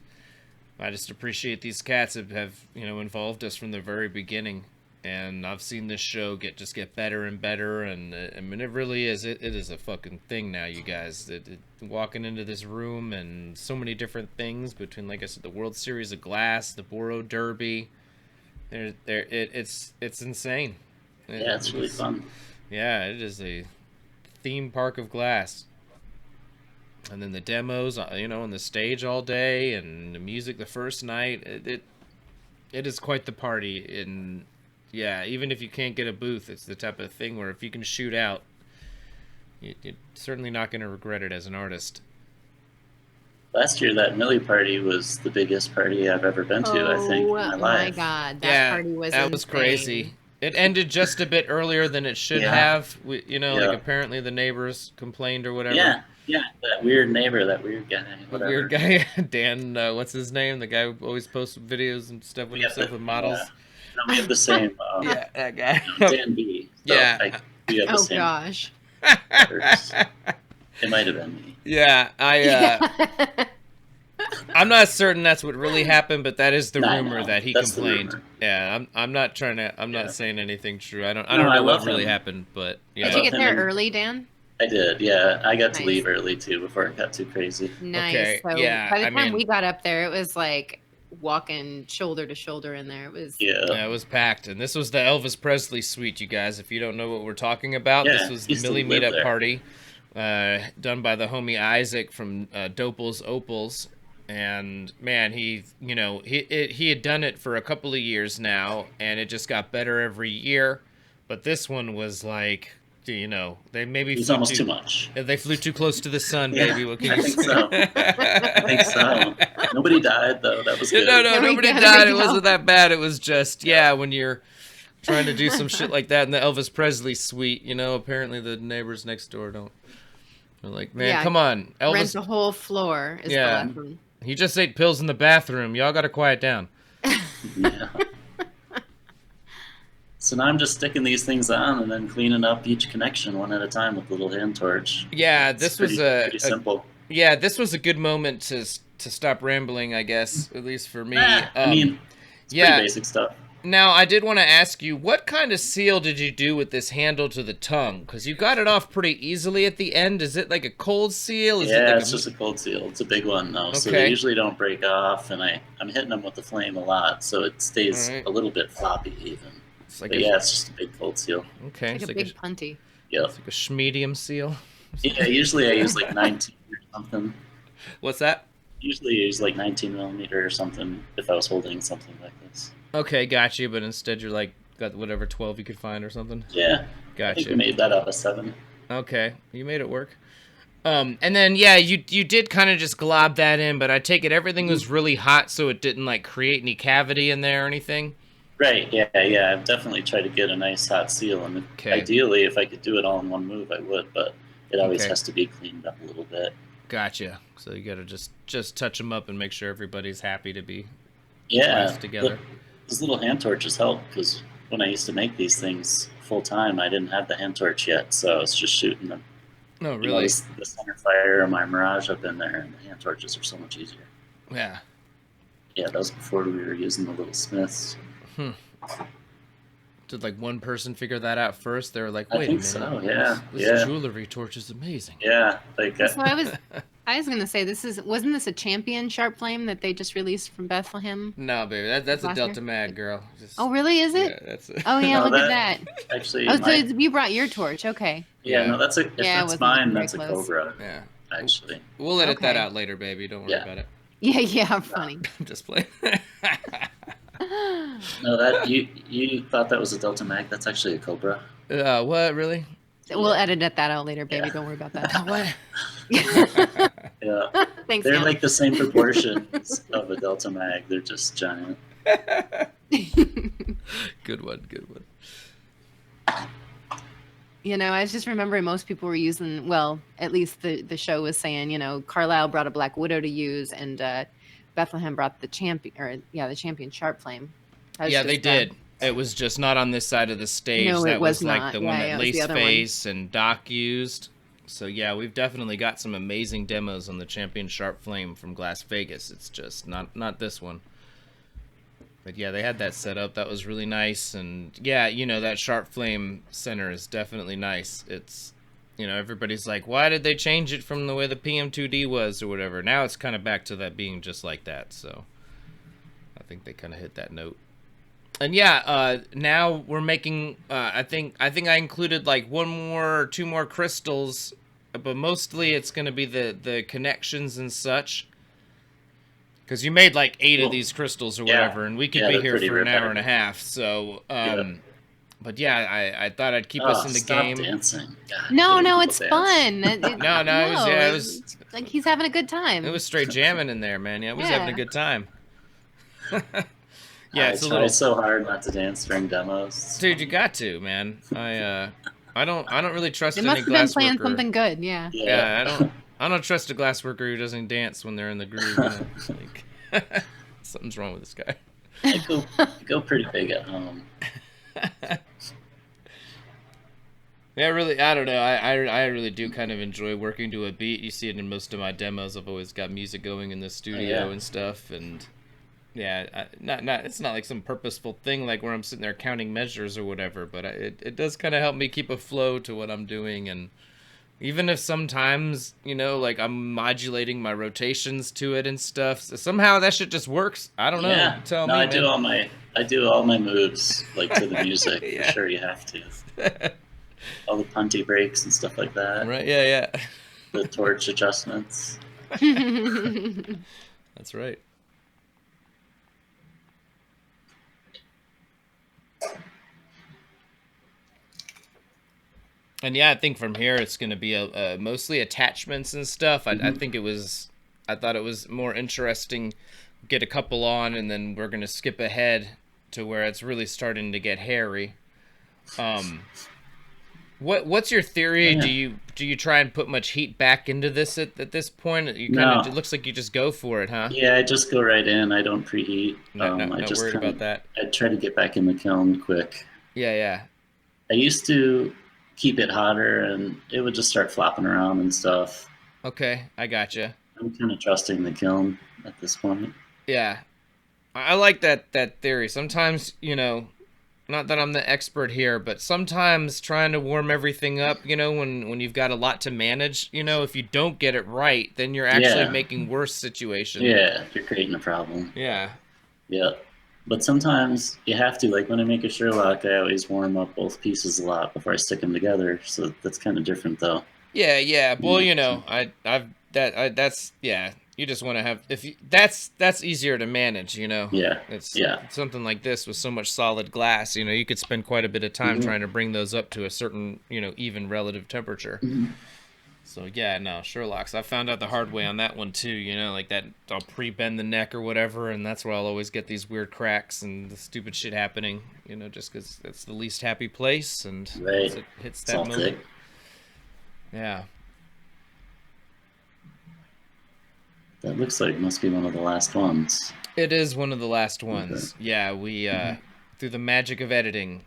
I just appreciate these cats have you know, involved us from the very beginning. And I've seen this show get better and better, and I mean, it really is. It is a fucking thing now, you guys. Walking into this room and so many different things between, like I said, the World Series of Glass, the Boro Derby. It's insane. Yeah, it's really fun. Yeah, it is a theme park of glass. And then the demos, you know, on the stage all day, and the music the first night. It is quite the party. And yeah, even if you can't get a booth, it's the type of thing where if you can shoot out, you're certainly not going to regret it as an artist. Last year, that Millie party was the biggest party I've ever been to, I think, in my life. Oh my God, that party was that insane. was crazy. It ended just a bit earlier than it should have. You know, like apparently the neighbors complained or whatever. Yeah, that weird neighbor, that weird guy, whatever. Weird guy, Dan, what's his name? The guy who always posts videos and stuff with himself with models. Yeah. No, we have the same. Yeah, that guy. Dan B. So yeah. We have the same. Gosh. It might have been me. Yeah, I'm not certain that's what really happened, but that is the rumor that he complained. Yeah, I'm not trying to. I'm not saying anything true. I don't know what really happened, but yeah. Did you get there early, Dan? I did. Yeah, I got to leave early too before it got too crazy. Nice. Okay. So Yeah. by the time we got up there, it was like walking shoulder to shoulder in there. It was it was packed, and this was the Elvis Presley suite, you guys. If you don't know what we're talking about, this was the Millie meetup party, done by the homie Isaac from Dopals Opals. And man, he had done it for a couple of years now, and it just got better every year. But this one was like, you know, they maybe flew almost too much. They flew too close to the sun, baby. What can I think so. I think so. Nobody died though. That was good. No, nobody died. It wasn't that bad. It was just when you're trying to do some shit like that in the Elvis Presley suite, you know, apparently the neighbors next door don't. They're like, man, come on, Elvis. Rent the whole floor. Is the lesson. He just ate pills in the bathroom. Y'all got to quiet down. Yeah. So now I'm just sticking these things on and then cleaning up each connection one at a time with a little hand torch. Yeah, this was pretty simple. Yeah, this was a good moment to stop rambling, I guess, at least for me. I mean, it's pretty basic stuff. Now, I did want to ask you, what kind of seal did you do with this handle to the tongue? Because you got it off pretty easily at the end. Is it like a cold seal? It's just a cold seal. It's a big one, though. Okay. So they usually don't break off, and I'm hitting them with the flame a lot, so it stays a little bit floppy even. It's like it's just a big cold seal. Okay. It's like a big punty. Yeah. It's like a schmedium seal. Yeah, usually I use like 19 or something. What's that? Usually I use like 19 millimeter or something if I was holding something like this. Okay, got you. But instead, you're like got whatever 12 you could find or something. Yeah, gotcha. I think we made that out of 7. Okay, you made it work. And then you did kind of just glob that in, but I take it everything was really hot, so it didn't like create any cavity in there or anything. Right. Yeah. I've definitely tried to get a nice hot seal, and ideally, if I could do it all in one move, I would. But it always has to be cleaned up a little bit. Gotcha. So you got to just touch them up and make sure everybody's happy to be together. Those little hand torches help, because when I used to make these things full time, I didn't have the hand torch yet, so I was just shooting them. No, really? The center fire or my Mirage up in there, and the hand torches are so much easier. Yeah. Yeah, that was before we were using the little Smiths. Did like one person figure that out first? They were like, "Wait a minute, so, yeah, this jewelry torch is amazing." Yeah, like. So I was gonna say wasn't this a Champion Sharp Flame that they just released from Bethlehem? No, baby, that's a Delta Mag, girl. Oh, really? Is it? Yeah, that's it. Oh yeah, look at that. Actually, so you brought your torch, okay? Yeah, no, that's that's mine. That's a Cobra. Yeah, actually. We'll edit that out later, baby. Don't worry about it. Yeah, I'm funny. I'm just playing. No, that you thought that was a Delta Mag. That's actually a Cobra. What, really? We'll edit that out later, baby. Don't worry about that. What? Yeah. Thanks, They're Dan. like the same proportions of a Delta Mag. They're just giant. Good one. You know, I was just remembering most people were using, well, at least the show was saying, you know, Carlisle brought a Black Widow to use, and Bethlehem brought the Champion Sharp Flame. Yeah, they did. It was just not on this side of the stage. No, it That was like not. the Yeah, one yeah, that it was the other one. Laceface and Doc used. So yeah, we've definitely got some amazing demos on the Champion Sharp Flame from Glass Vegas. It's just not this one. But yeah, they had that set up. That was really nice. And yeah, that Sharp Flame center is definitely nice. It's, everybody's like, why did they change it from the way the PM2D was or whatever? Now it's kind of back to that being just like that. So I think they kind of hit that note. And yeah, now we're making, I think I included like one more or two more crystals, but mostly it's going to be the connections and such. Because you made like 8 of these crystals or whatever, and we could be here for an hour and a half. So, but yeah, I thought I'd keep us in the game. Dancing. God, no, it's fun. No, it was like he's having a good time. It was straight jamming in there, man. Yeah, we was having a good time. Yeah, it's I a try little so hard not to dance during demos. Dude, you got to, man. I don't really trust They any must have been glass playing worker. something good, yeah. Yeah, I don't trust a glass worker who doesn't dance when they're in the groove. Like, something's wrong with this guy. I go pretty big at home. Yeah, really, I don't know. I really do kind of enjoy working to a beat. You see it in most of my demos. I've always got music going in the studio and stuff, and yeah, it's not like some purposeful thing like where I'm sitting there counting measures or whatever, but it does kind of help me keep a flow to what I'm doing. And even if sometimes, like I'm modulating my rotations to it and stuff, so somehow that shit just works. I don't know. Yeah. Tell me, I man. do all my moves like to the music. Yeah. For sure, you have to. All the punty breaks and stuff like that. Right? Yeah. The torch adjustments. That's right. And yeah, I think from here it's going to be mostly attachments and stuff. I thought it was more interesting. Get a couple on, and then we're going to skip ahead to where it's really starting to get hairy. What's your theory? Yeah. Do you try and put much heat back into this at this point? It looks like you just go for it, huh? Yeah, I just go right in. I don't preheat. Not I just worried about that. I try to get back in the kiln quick. Yeah. I used to keep it hotter, and it would just start flopping around and stuff. Okay, I gotcha. I'm kind of trusting the kiln at this point. Yeah, I like that theory. Sometimes, not that I'm the expert here, but sometimes trying to warm everything up, when you've got a lot to manage, if you don't get it right, then you're actually making worse situations. Yeah, you're creating a problem. Yeah. Yeah. But sometimes you have to, like when I make a Sherlock, I always warm up both pieces a lot before I stick them together. So that's kind of different, though. Yeah. Well, that's You just want to have that's easier to manage, Yeah. It's something like this with so much solid glass. You could spend quite a bit of time trying to bring those up to a certain, even relative temperature. Mm-hmm. So yeah, no, Sherlock's. I found out the hard way on that one too. Like that, I'll pre-bend the neck or whatever, and that's where I'll always get these weird cracks and the stupid shit happening. Just because it's the least happy place, and right. It hits that moment. Yeah. That looks like must be one of the last ones. It is one of the last ones. Okay. Yeah, we through the magic of editing.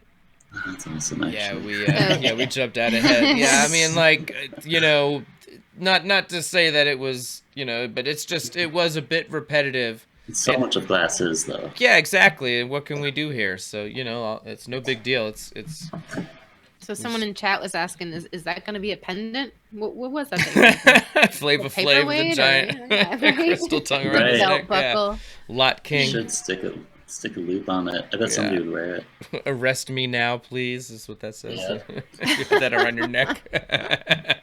That's awesome. Actually. Yeah, we jumped out ahead. Yeah, I mean, like, not to say that it was, but it was a bit repetitive. It's so much of glass is, though. Yeah, exactly. And what can we do here? So, it's no big deal. It's. So someone in chat was asking, is that going to be a pendant? What was that thing? Flava Flav, the giant crystal tongue around his neck. Buckle. Yeah. Lot King. You should stick a loop on it. I bet somebody would wear it. Arrest me now, please, is what that says. Yeah. You put that around your neck.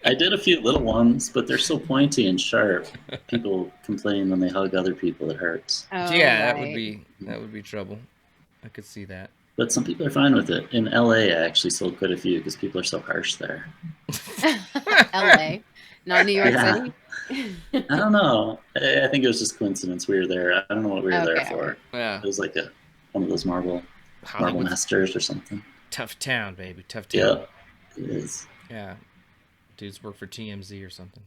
I did a few little ones, but they're so pointy and sharp. People complain when they hug other people, it hurts. Oh, yeah, right. that would be trouble. I could see that. But some people are fine with it. In LA, I actually sold quite a few because people are so harsh there. LA, not New York City. I don't know. I think it was just coincidence we were there. I don't know what we were there for. Yeah. It was like one of those marble masters or something. Tough town, baby. Tough town. Yeah, it is. Yeah. Dudes work for TMZ or something.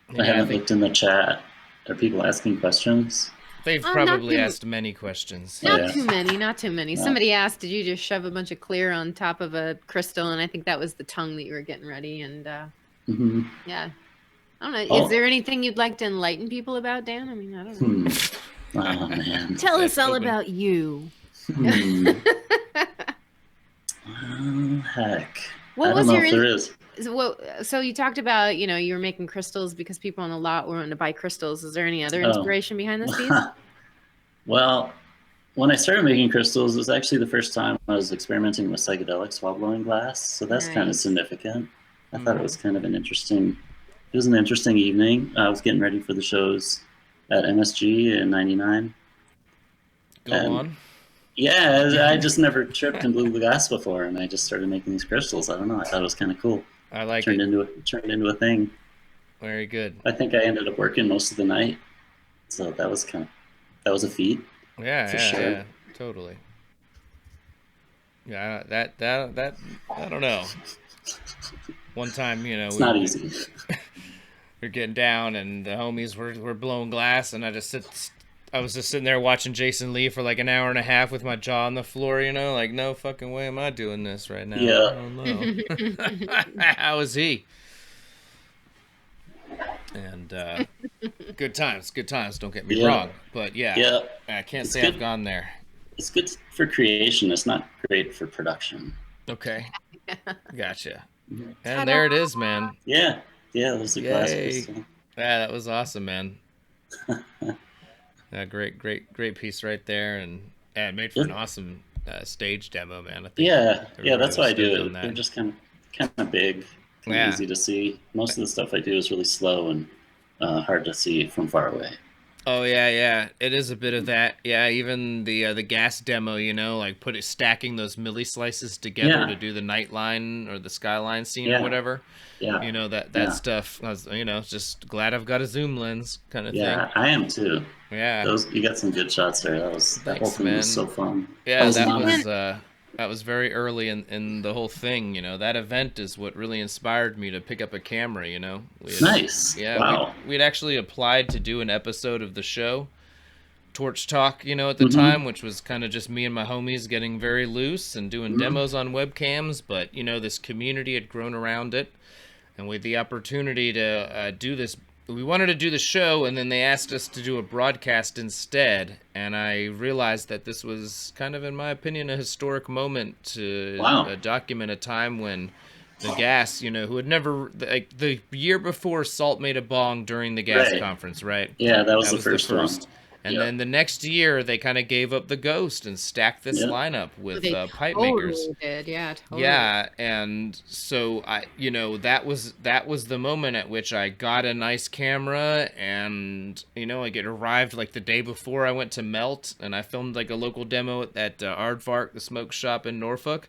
I Yeah, I haven't think looked in the chat. Are people asking questions? they've Not probably too, asked many questions. Oh, not yeah. too many, not too many. No. Somebody asked, did you just shove a bunch of clear on top of a crystal? And I think that was the tongue that you were getting ready. And Hmm. yeah, I don't know. Oh. Is there anything you'd like to enlighten people about, Dan? I mean, I don't know. Oh, man. Tell us all open. about you. Oh, heck. What I was don't know your if there is. So you talked about, you were making crystals because people on the lot were wanting to buy crystals. Is there any other Oh. inspiration behind this piece? Well, when I started making crystals, it was actually the first time I was experimenting with psychedelics while blowing glass. So that's kind of Nice. significant. I thought it was kind of an interesting evening. I was getting ready for the shows at MSG in '99. Go on. Yeah, I just never tripped and blew the glass before, and I just started making these crystals. I don't know. I thought it was kind of cool. I like Turned it. turned into a thing. Very good. I think I ended up working most of the night, so that was a feat. Yeah, For yeah, sure. yeah, totally. Yeah, that I don't know. One time, It's not easy. we're getting down, and the homies were blowing glass, and I was just sitting there watching Jason Lee for like an hour and a half with my jaw on the floor, like no fucking way am I doing this right now. Yeah. Oh no. How is he? And good times, don't get me Yeah. wrong. But Yeah, I can't It's say good. I've gone there. it's good for creation. It's not great for production. Okay. Gotcha. Mhm. And there it is, man. Yeah, there's a glass Yay. crystal. Yeah, that was awesome, man. Great piece right there, and it made for an awesome stage demo, man. I think Yeah, everybody that's was why I do stoked it. on that. They're just kind of big, Yeah. easy to see. Most of the stuff I do is really slow and hard to see from far away. Oh yeah, it is a bit of that. Yeah, even the gas demo, like stacking those milli slices together Yeah. to do the night line or the skyline scene Yeah. or whatever. Yeah, That Yeah. stuff. I was, just glad I've got a zoom lens kind of yeah, I am too. thing. Yeah. You got some good shots there. That whole Thanks, thing man. was so fun. Yeah, an honor. that was very early in the whole thing. That event is what really inspired me to pick up a camera. Nice. Yeah, Wow. we'd actually applied to do an episode of the show, Torch Talk, at the Mhm. time, which was kind of just me and my homies getting very loose and doing Mhm. demos on webcams. But this community had grown around it, and with the opportunity to do this. We wanted to do the show, and then they asked us to do a broadcast instead. And I realized that this was kind of, in my opinion, a historic moment to Wow. document a time when the Gas, who had never, like the year before, Salt made a bong during the Gas Right. conference, right? Yeah, that was the first one. And Yep. then the next year, they kind of gave up the ghost and stacked this Yep. lineup with They pipe makers. totally did. Yeah, totally. Yeah, and so that was the moment at which I got a nice camera, and like it arrived like the day before I went to Melt, and I filmed like a local demo at Aardvark, the smoke shop in Norfolk,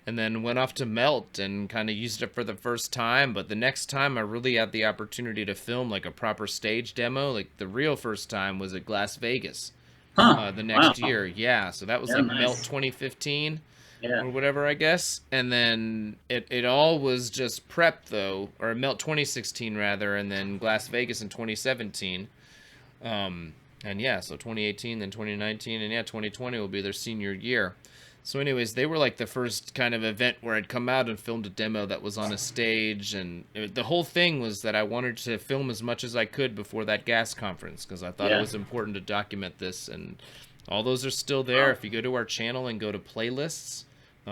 and then went off to Melt and kind of used it for the first time. But the next time I really had the opportunity to film like a proper stage demo, like the real first time, was at Glass Vegas. Huh. The next Wow. year. Yeah, so that was Yeah, like nice. Melt 2015 Yeah. or whatever, I guess. And then it all was just prep though, or Melt 2016 rather, and then Glass Vegas in 2017. And yeah, so 2018, then 2019, and yeah, 2020 will be their senior year. So anyways, they were like the first kind of event where I'd come out and filmed a demo that was on a stage, and the whole thing was that I wanted to film as much as I could before that Gas conference, because I thought it Yeah. was important to document this, and all those are still there. If you go to our channel and go to playlists,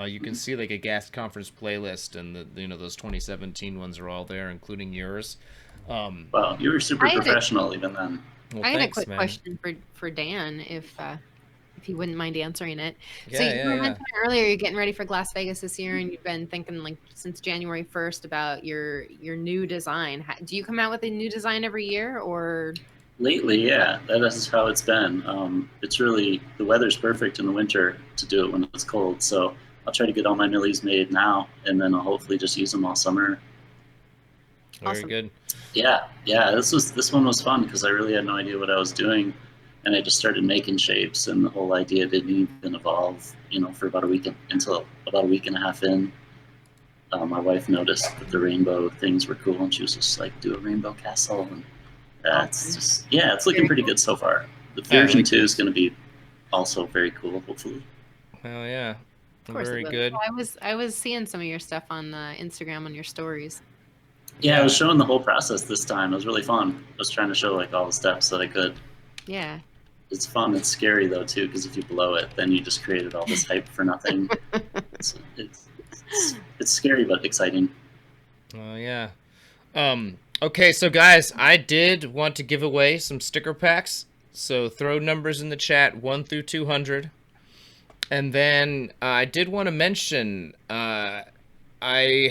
you can see like a Gas conference playlist, and those 2017 ones are all there, including yours. Wow, you were super I had a- professional even then. Well, I had thanks, a quick man. question for Dan, if you wouldn't mind answering it. So Yeah, you yeah, were yeah. mentioning earlier you're getting ready for Glass Vegas this year, and you've been thinking like since January 1st about your new design. Do you come out with a new design every year, or? Lately, yeah, that is how it's been. It's really, the weather's perfect in the winter to do it when it's cold. So I'll try to get all my millies made now, and then I'll hopefully just use them all summer. Very Awesome. good. Yeah, this one was fun because I really had no idea what I was doing, and I just started making shapes, and the whole idea didn't even evolve, for about a week until about a week and a half in. my wife noticed that the rainbow things were cool, and she was just like, "Do a rainbow castle." And it's just it's looking pretty good so far. The version 2 is going to be also very cool, hopefully. Oh yeah, Of course very it will. good. Well, I was seeing some of your stuff on Instagram on your stories. Yeah, I was showing the whole process this time. It was really fun. I was trying to show like all the steps that I could. Yeah. It's fun. It's scary though too, because if you blow it, then you just created all this hype for nothing. it's scary but exciting. Oh yeah. Okay, so guys, I did want to give away some sticker packs. So throw numbers in the chat, 1 through 200. And then I did want to mention, I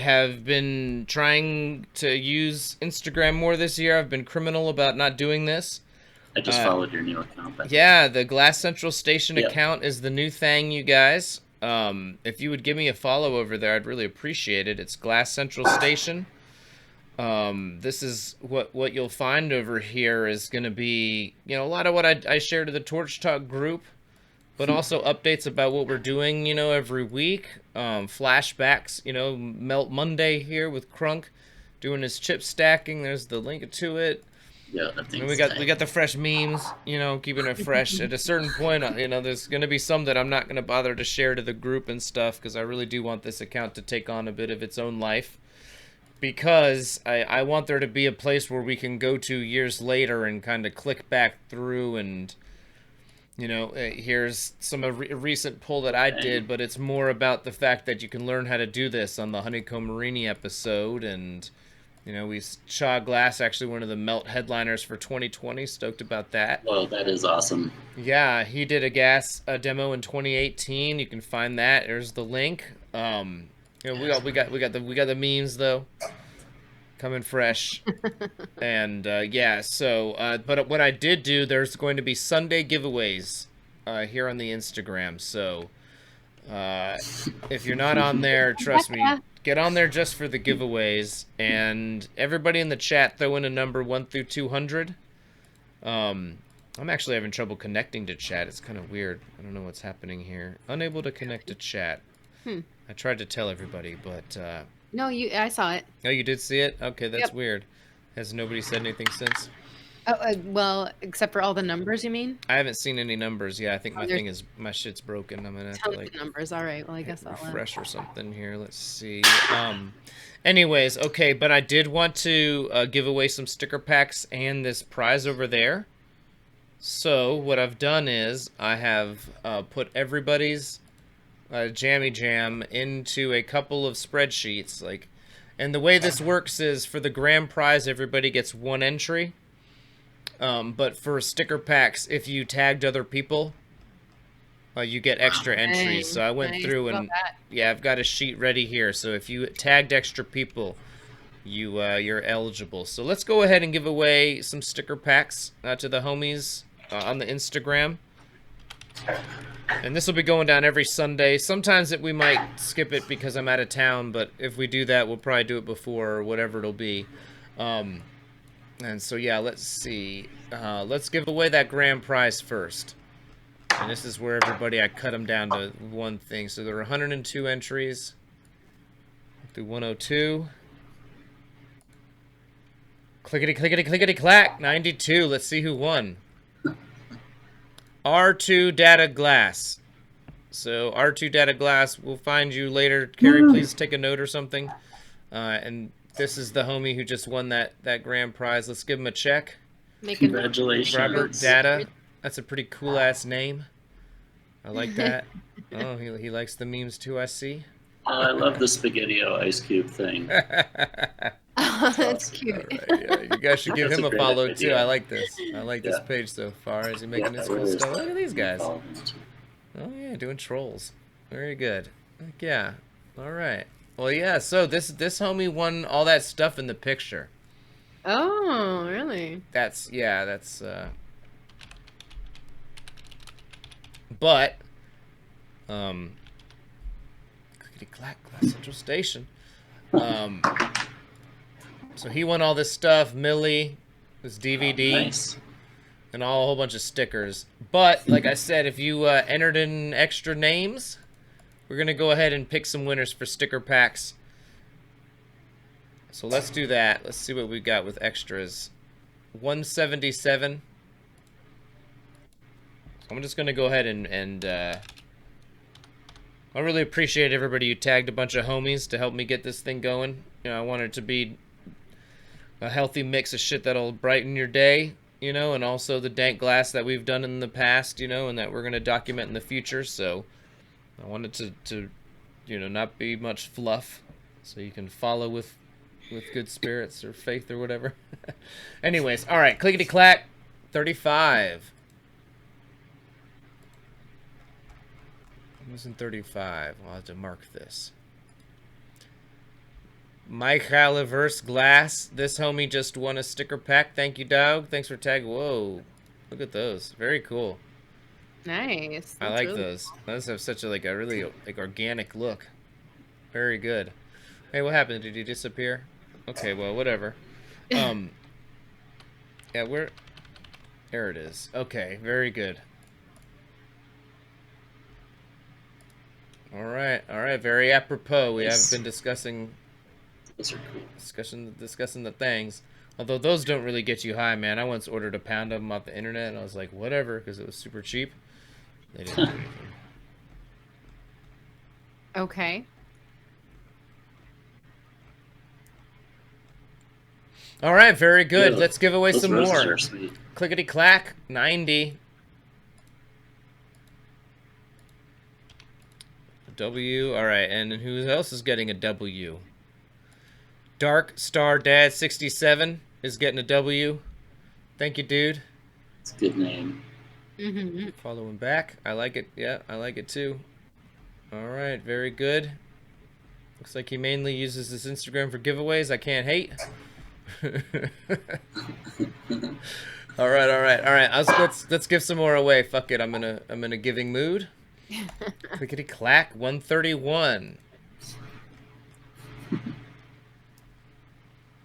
have been trying to use Instagram more this year. I've been criminal about not doing this. I just followed your new account. Yeah, the Glass Central Station account is the new thing, you guys. If you would give me a follow over there, I'd really appreciate it. It's Glass Central Station. This is what you'll find over here is going to be, a lot of what I share to the Torch Talk group, but also updates about what we're doing, every week. Flashbacks, Melt Monday here with Crunk doing his chip stacking. There's the link to it. Yeah, I think we got the fresh memes, keeping it fresh. At a certain point, there's going to be some that I'm not going to bother to share to the group and stuff because I really do want this account to take on a bit of its own life. Because I want there to be a place where we can go to years later and kind of click back through and, here's some recent pull that I did, but it's more about the fact that you can learn how to do this on the Honeycomb Marini episode. And, we saw Glass, actually one of the Melt headliners for 2020. Stoked about that. Well, that is awesome. Yeah, he did a demo in 2018. You can find that. There's the link. We got the memes though, coming fresh, and but what I did do, there's going to be Sunday giveaways here on the Instagram. So if you're not on there, trust me, get on there just for the giveaways. And everybody in the chat, throw in a number 1 through 200. I'm actually having trouble connecting to chat. It's kind of weird. I don't know what's happening here. Unable to connect to chat. I tried to tell everybody, but... No, I saw it. Oh, you did see it? Okay, that's weird. Has nobody said anything since? Oh, well, except for all the numbers, you mean? I haven't seen any numbers. Yeah, I think my shit's broken. I'm gonna have to like numbers. All right. Well, I guess I'll refresh or something here. Let's see. Anyways, okay, but I did want to give away some sticker packs and this prize over there. So what I've done is I have put everybody's Jammy Jam into a couple of spreadsheets, and the way this works is for the grand prize everybody gets one entry, but for sticker packs, if you tagged other people, you get extra entries. So I went through and I've got a sheet ready here. So if you tagged extra people, you're eligible. So let's go ahead and give away some sticker packs to the homies on the Instagram. And this will be going down every Sunday. Sometimes we might skip it because I'm out of town, but if we do that, we'll probably do it before or whatever it'll be. And so, yeah, let's see. Let's give away that grand prize first. And this is where everybody, I cut them down to one thing. So there are 102 entries. Do 102. Clickety, clickety, clickety, clack. 92. Let's see who won. R2 Data Glass. So R2 Data Glass, we'll find you later. Carrie, please take a note or something. And this is the homie who just won that grand prize. Let's give him a check. Congratulations. Robert Data. That's a pretty cool ass name. I like that. Oh, he likes the memes too, I see. I love the SpaghettiO ice cube thing. Oh, that's cute. Right, yeah. You guys should give him a follow too. idea. I like this. I like this page so far. Is he making this cool stuff? Look at these guys. Oh yeah, doing trolls. Very good. Heck yeah. All right. Well, yeah. So this homie won all that stuff in the picture. Oh, really? That's. But, clickety clack, Glass Central Station. So he won all this stuff, Millie, this DVD, Nice. and a whole bunch of stickers. But, like I said, if you entered in extra names, we're going to go ahead and pick some winners for sticker packs. So let's do that. Let's see what we got with extras. 177. I'm just gonna go ahead and I really appreciate everybody who tagged a bunch of homies to help me get this thing going. You know, I want it to be a healthy mix of shit that'll brighten your day, you know, and also the dank glass that we've done in the past, you know, and that we're gonna document in the future. So I want it to you know, not be much fluff, so you can follow with good spirits or faith or whatever. Anyways, all right, clickety clack, 35. Who's in 35? I'll have to mark this. Coexist Glass. This homie just won a sticker pack. Thank you, dog. Thanks for tagging. Whoa, look at those. Very cool. Nice. I That's like really those. Those have such a a really organic look. Very good. Hey, what happened? Did he disappear? Okay, well, whatever. Yeah, there it is. Okay, very good. All right, very apropos. We have been discussing Those are cool. discussing the things. Although those don't really get you high, man. I once ordered a pound of them off the internet, and I was like, whatever, because it was super cheap. They didn't do anything. Okay. All right, very good. Yeah, Let's give away those some roses more. are sweet. Clickety clack, 90. W. All right, and who else is getting a W? Dark Star Dad 67 is getting a W. Thank you, dude. It's a good name. Mm-hmm. Following back. I like it. Yeah, I like it too. All right, very good. Looks like he mainly uses his Instagram for giveaways. I can't hate. All right. Let's give some more away. Fuck it. I'm in a giving mood. Clickety clack, 131.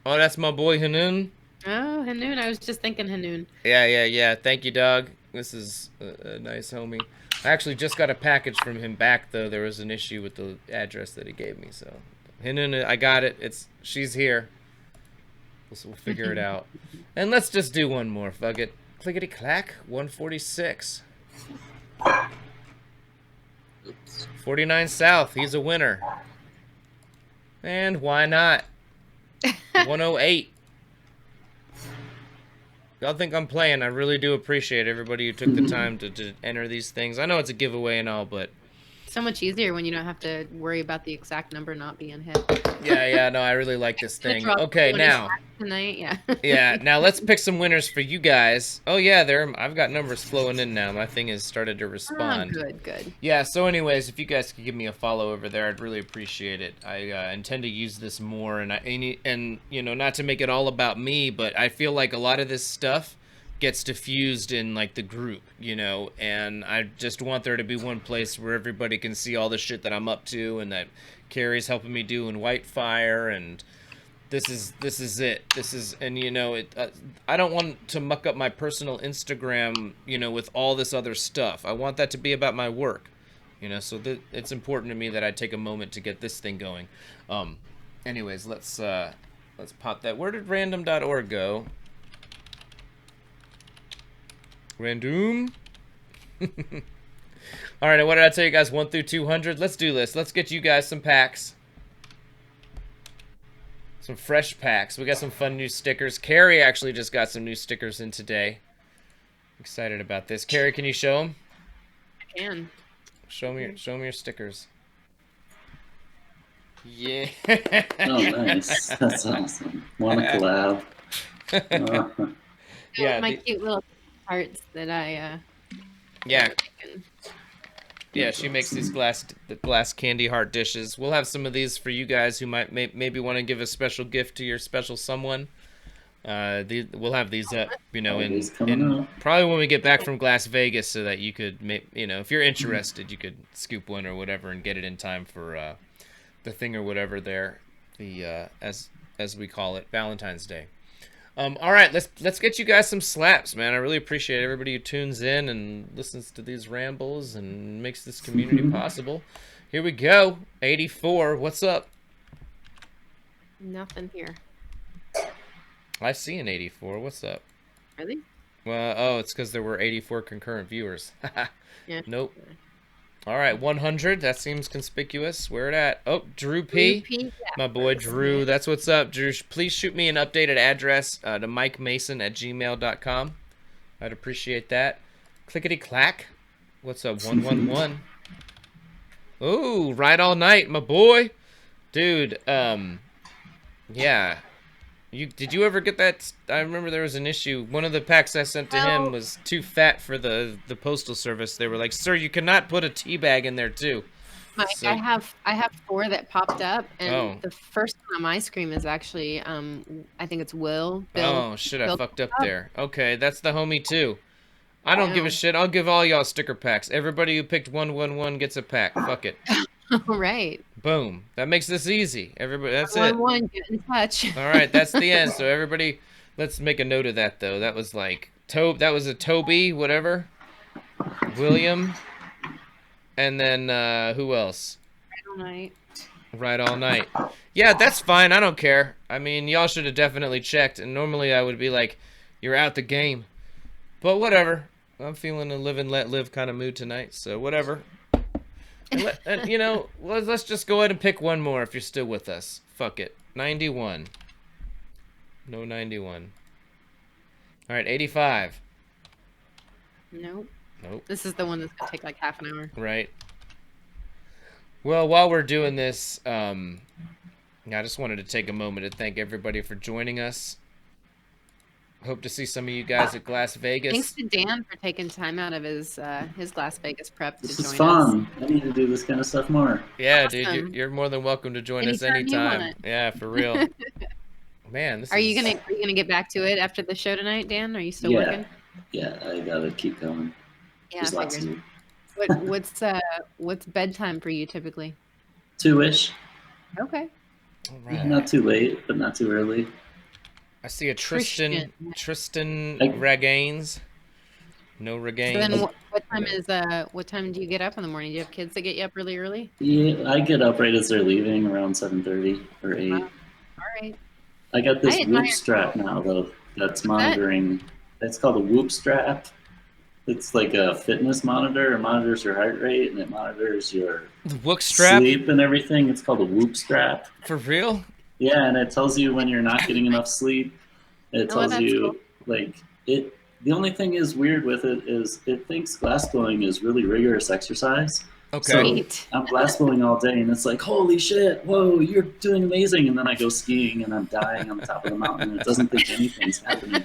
Oh, that's my boy Hanun. Oh, Hanoon. I was just thinking Hanoon. Yeah. Thank you, dog. This is a nice homie. I actually just got a package from him back, though. There was an issue with the address that he gave me, so Hanun, I got it. She's here. We'll figure it out. And let's just do one more. Fuck it. Clickety clack, 146. 49 South, he's a winner. And why not? 108. Y'all think I'm playing. I really do appreciate everybody who took the time to enter these things. I know it's a giveaway and all, but So much easier when you don't have to worry about the exact number not being hit. yeah, no, I really like this thing. Okay, now. Tonight, yeah. Yeah, now let's pick some winners for you guys. Oh yeah, I've got numbers flowing in now. My thing has started to respond. Oh, good. Yeah, so anyways, if you guys could give me a follow over there, I'd really appreciate it. I intend to use this more, and you know, not to make it all about me, but I feel like a lot of this stuff gets diffused in like the group, you know, and I just want there to be one place where everybody can see all the shit that I'm up to and that Carrie's helping me do in Whitefire, and this is it. And you know, I don't want to muck up my personal Instagram, you know, with all this other stuff. I want that to be about my work, you know, so it's important to me that I take a moment to get this thing going. Anyways, let's pop that. Where did random.org go? Random. All right, and what did I tell you guys? 1 through 200. Let's do this. Let's get you guys some packs. Some fresh packs. We got some fun new stickers. Carrie actually just got some new stickers in today. Excited about this. Carrie, can you show them? I can. Show me your stickers. Yeah. Oh, nice. That's awesome. Want to collab? Yeah. My cute little hearts that I Yeah, she makes these glass candy heart dishes. We'll have some of these for you guys who might maybe want to give a special gift to your special someone. We'll have these up, you know, in probably when we get back from Glass Vegas, so that you could, you know, if you're interested, you could scoop one or whatever and get it in time for the thing or whatever there, the as we call it, Valentine's Day. All right, let's get you guys some slaps, man. I really appreciate everybody who tunes in and listens to these rambles and makes this community possible. Here we go. 84. What's up? Nothing here. I see an 84. What's up? Really? Well, oh, it's because there were 84 concurrent viewers. Yeah. Nope. All right, 100. That seems conspicuous. Where it at? Oh, Drew P. My boy Drew. That's what's up, Drew. Please shoot me an updated address to mikemason@gmail.com. I'd appreciate that. Clickety clack. What's up, 111? Oh, Ride All Night, my boy. Dude, yeah. Did you ever get that? I remember there was an issue. One of the packs I sent to him was too fat for the postal service. They were like, "Sir, you cannot put a tea bag in there too." Mike, So- I have 4 that popped up, and Oh. the first one on my screen is actually I think it's Bill. Oh shit, I Bill- fucked up there. Okay, that's the homie too. I don't give a Yeah. shit. I'll give all y'all sticker packs. Everybody who picked 111 gets a pack. Fuck it. All right. Boom. That makes this easy. Everybody, that's it. 111, get in touch. All right, that's the end. So everybody, let's make a note of that though. That was like that was a Toby, whatever. William, and then who else? All right. Ride All Night. Yeah, that's fine. I don't care. I mean, y'all should have definitely checked. And normally I would be like, you're out the game. But whatever. I'm feeling a live and let live kind of mood tonight. So whatever. And you know, let's just go ahead and pick one more if you're still with us. Fuck it. 91. No 91. All right, 85. Nope. Nope. This is the one that's gonna take like half an hour. Right. Well, while we're doing this, I just wanted to take a moment to thank everybody for joining us. Hope to see some of you guys at Glass Vegas. Thanks to Dan for taking time out of his Las Vegas prep to This join is us. fun. I need to do this kind of stuff more. Yeah, dude, Awesome. you're more than welcome to join us Anytime you anytime. want. Yeah, for real. Man, this Are is... you gonna get back to it after the show tonight, Dan? Are you still Yeah. working? Yeah, I gotta keep going. Yeah, There's I lots figured. to What's bedtime for you typically? 2-ish. Okay. All right. Not too late, but not too early. I see a Tristan Christian. Regains. No So Regains. then, what time do you get up in the morning? Do you have kids that get you up really early? Yeah, I get up right as they're leaving, around 7:30 or 8. Wow. All right. I got this I admire- Whoop strap now, though. That's monitoring. That's called a Whoop strap. It's like a fitness monitor. It monitors your heart rate and it monitors your The Wook strap? sleep and everything. It's called a Whoop strap. For real? Yeah, and it tells you when you're not getting enough sleep. It Oh, tells that's you cool. like it. The only thing is weird with it is it thinks glass blowing is really rigorous exercise. Okay. So Sweet. I'm glass blowing all day, and it's like, holy shit, whoa, you're doing amazing. And then I go skiing, and I'm dying on the top of the mountain, and it doesn't think anything's happening.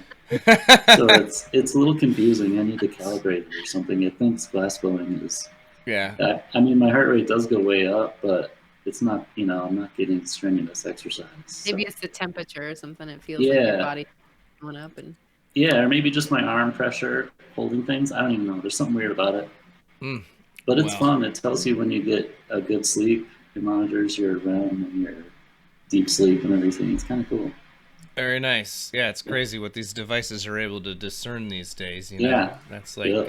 So it's a little confusing. I need to calibrate it or something. It thinks glass blowing is. Yeah. I mean, my heart rate does go way up, but it's not. I'm not getting strenuous exercise. So. Maybe it's the temperature or something. It feels like your Yeah. body going up and. Yeah, or maybe just my arm pressure holding things. I don't even know. There's something weird about it. Mm. But it's Wow. fun. It tells you when you get a good sleep. It monitors your REM and your deep sleep and everything. It's kind of cool. Very nice. Yeah, it's crazy what these devices are able to discern these days. You know? Yeah. That's like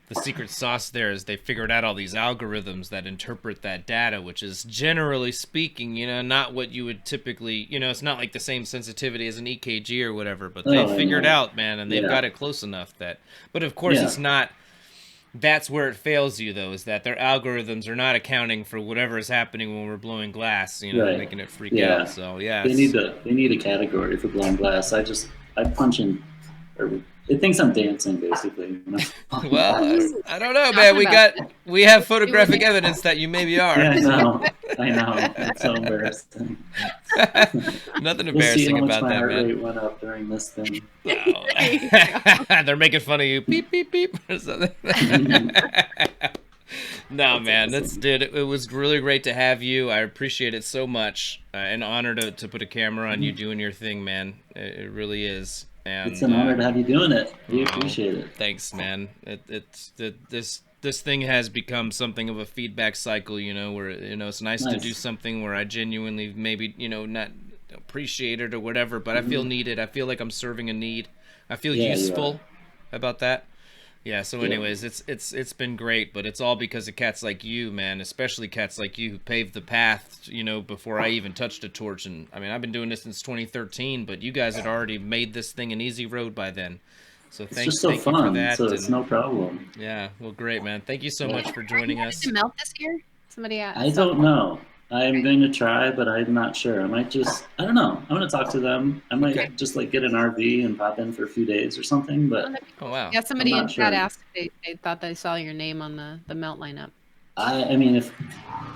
the secret sauce there is they figured out all these algorithms that interpret that data, which is generally speaking, not what you would typically, it's not like the same sensitivity as an EKG or whatever, but they Oh, I figured know. out, man, and they've Yeah. got it close enough that, but of course Yeah. it's not, that's where it fails you though, is that their algorithms are not accounting for whatever is happening when we're blowing glass, Right. making it freak Yeah. out. So yeah, They need a category for blowing glass. I punch in, or it thinks I'm dancing basically. well, I don't know, Talking man. about We have photographic evidence that you maybe are. Yeah, I know. It's so embarrassing. Nothing We'll see embarrassing how much about my that, heart man. rate went up during this thing. They're making fun of you. Beep, beep, beep. Or something. No, man. Dude, it was really great to have you. I appreciate it so much. An honor to put a camera on you doing your thing, man. It really is. And, It's an honor to have you doing it. We oh, appreciate it. Thanks, man. This thing has become something of a feedback cycle, where it's nice to Nice. do something where I genuinely maybe not appreciate it or whatever, but I feel needed. I feel like I'm serving a need. I feel Yeah, you useful about that. Yeah, so Yeah. anyways, it's been great, but it's all because of cats like you, man, especially cats like you who paved the path, you know, before I even touched a torch. And I mean, I've been doing this since 2013, but you guys had already made this thing an easy road by then. So It's just so thank you for fun, that. so it's And no problem. yeah, well, great, man. Thank you so Yeah. much for Are you joining headed us. to melt this year? Somebody I saw don't know. I'm going to try, but I'm not sure. I might just, I don't know. I'm going to talk to them. I might Okay. just like get an RV and pop in for a few days or something, but Oh, wow. Yeah, somebody I'm in not chat sure. asked if they thought they saw your name on the melt lineup. I mean, if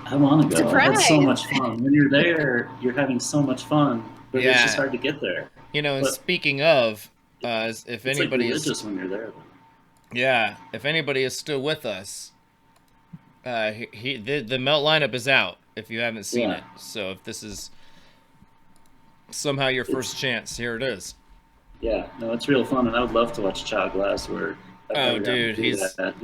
I want to go, I had so Surprise! much fun. When you're there, you're having so much fun, but it's just Yeah. hard to get there. You know, and But speaking of, if it's like anybody is, religious when you're there. yeah, if anybody is still with us, the melt lineup is out if you haven't seen Yeah. it. So if this is somehow your It's, first chance, here it is. yeah, no, it's real fun, and I would love to watch Chad Glass work. I've Oh, never gotten dude, to do that.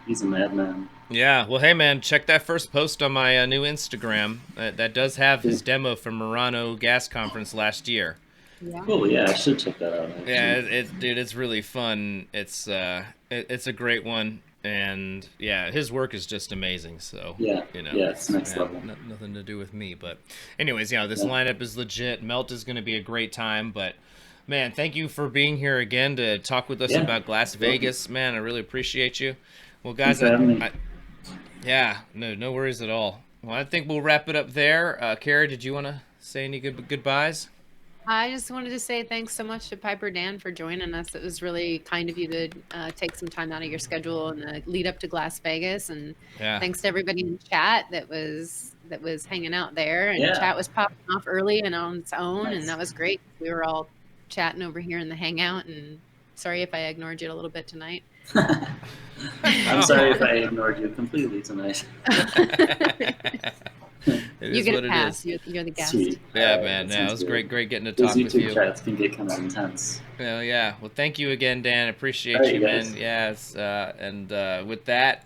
He's a madman. yeah. Well, hey, man, check that first post on my new Instagram. That does have his demo from Murano Gas Conference last year. Yeah. Cool, yeah, I should check that out. Actually. Yeah, dude, it's really fun. It's a great one, and yeah, his work is just amazing. So Yeah, you know, yeah, it's next yeah, level. nothing to do with me, but anyways, yeah, this Yeah. lineup is legit. Melt is going to be a great time, but man, thank you for being here again to talk with us Yeah, about Glass you're welcome. Vegas. Man, I really appreciate you. Well, Thanks guys, for having me. yeah, no worries at all. Well, I think we'll wrap it up there. Carrie, did you want to say any goodbyes? I just wanted to say thanks so much to Piper Dan for joining us. It was really kind of you to take some time out of your schedule and lead up to Glass Vegas. And Yeah. thanks to everybody in chat that was hanging out there. And Yeah. chat was popping off early and on its own, Nice. and that was great. We were all chatting over here in the hangout. And sorry if I ignored you a little bit tonight. I'm sorry if I ignored you completely tonight. It You is get what a it pass. is. You're the guest. Sweet. Yeah, Alright, man. that Yeah, it sounds was good. great getting to Those talk with YouTube you. chats can get kind of intense. Well, yeah. Well, thank you again, Dan. Appreciate All right, you, you man. guys. Yes. With that,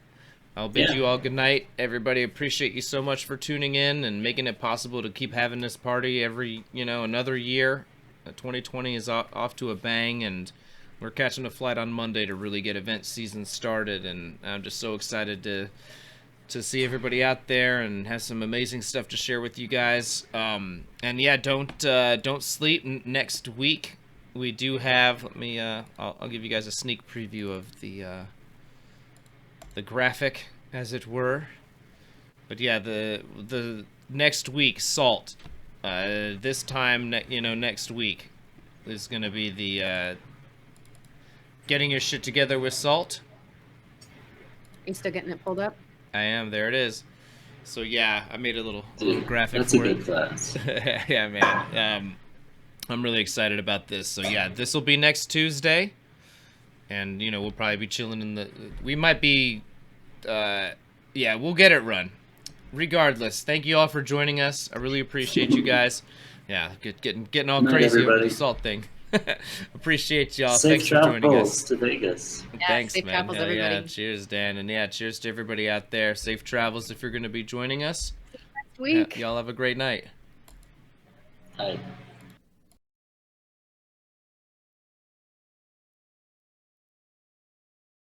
I'll bid Yeah. you all good night. Everybody, appreciate you so much for tuning in and making it possible to keep having this party every, another year. 2020 is off to a bang, and we're catching a flight on Monday to really get event season started. And I'm just so excited to see everybody out there and have some amazing stuff to share with you guys. And yeah, don't sleep. Next week we do have. Let me. I'll give you guys a sneak preview of the graphic, as it were. But yeah, the next week, Salt. This time, next week is gonna be the getting your shit together with Salt. You still getting it pulled up? I am. There it is. So yeah, I made a little graphic That's a for good it. class. Yeah, man. I'm really excited about this. So yeah, this will be next Tuesday, and we'll probably be chilling in the. We might be. Yeah, we'll get it run. Regardless, thank you all for joining us. I really appreciate you guys. Yeah, getting all Good night, crazy over everybody. the Salt thing. Appreciate y'all. Safe Thanks for joining us. travels to Vegas. Yeah, Thanks, safe man. travels, Hell yeah. everybody. Cheers, Dan. And yeah, cheers to everybody out there. Safe travels if you're going to be joining us. Next week. Y'all have a great night. Hi.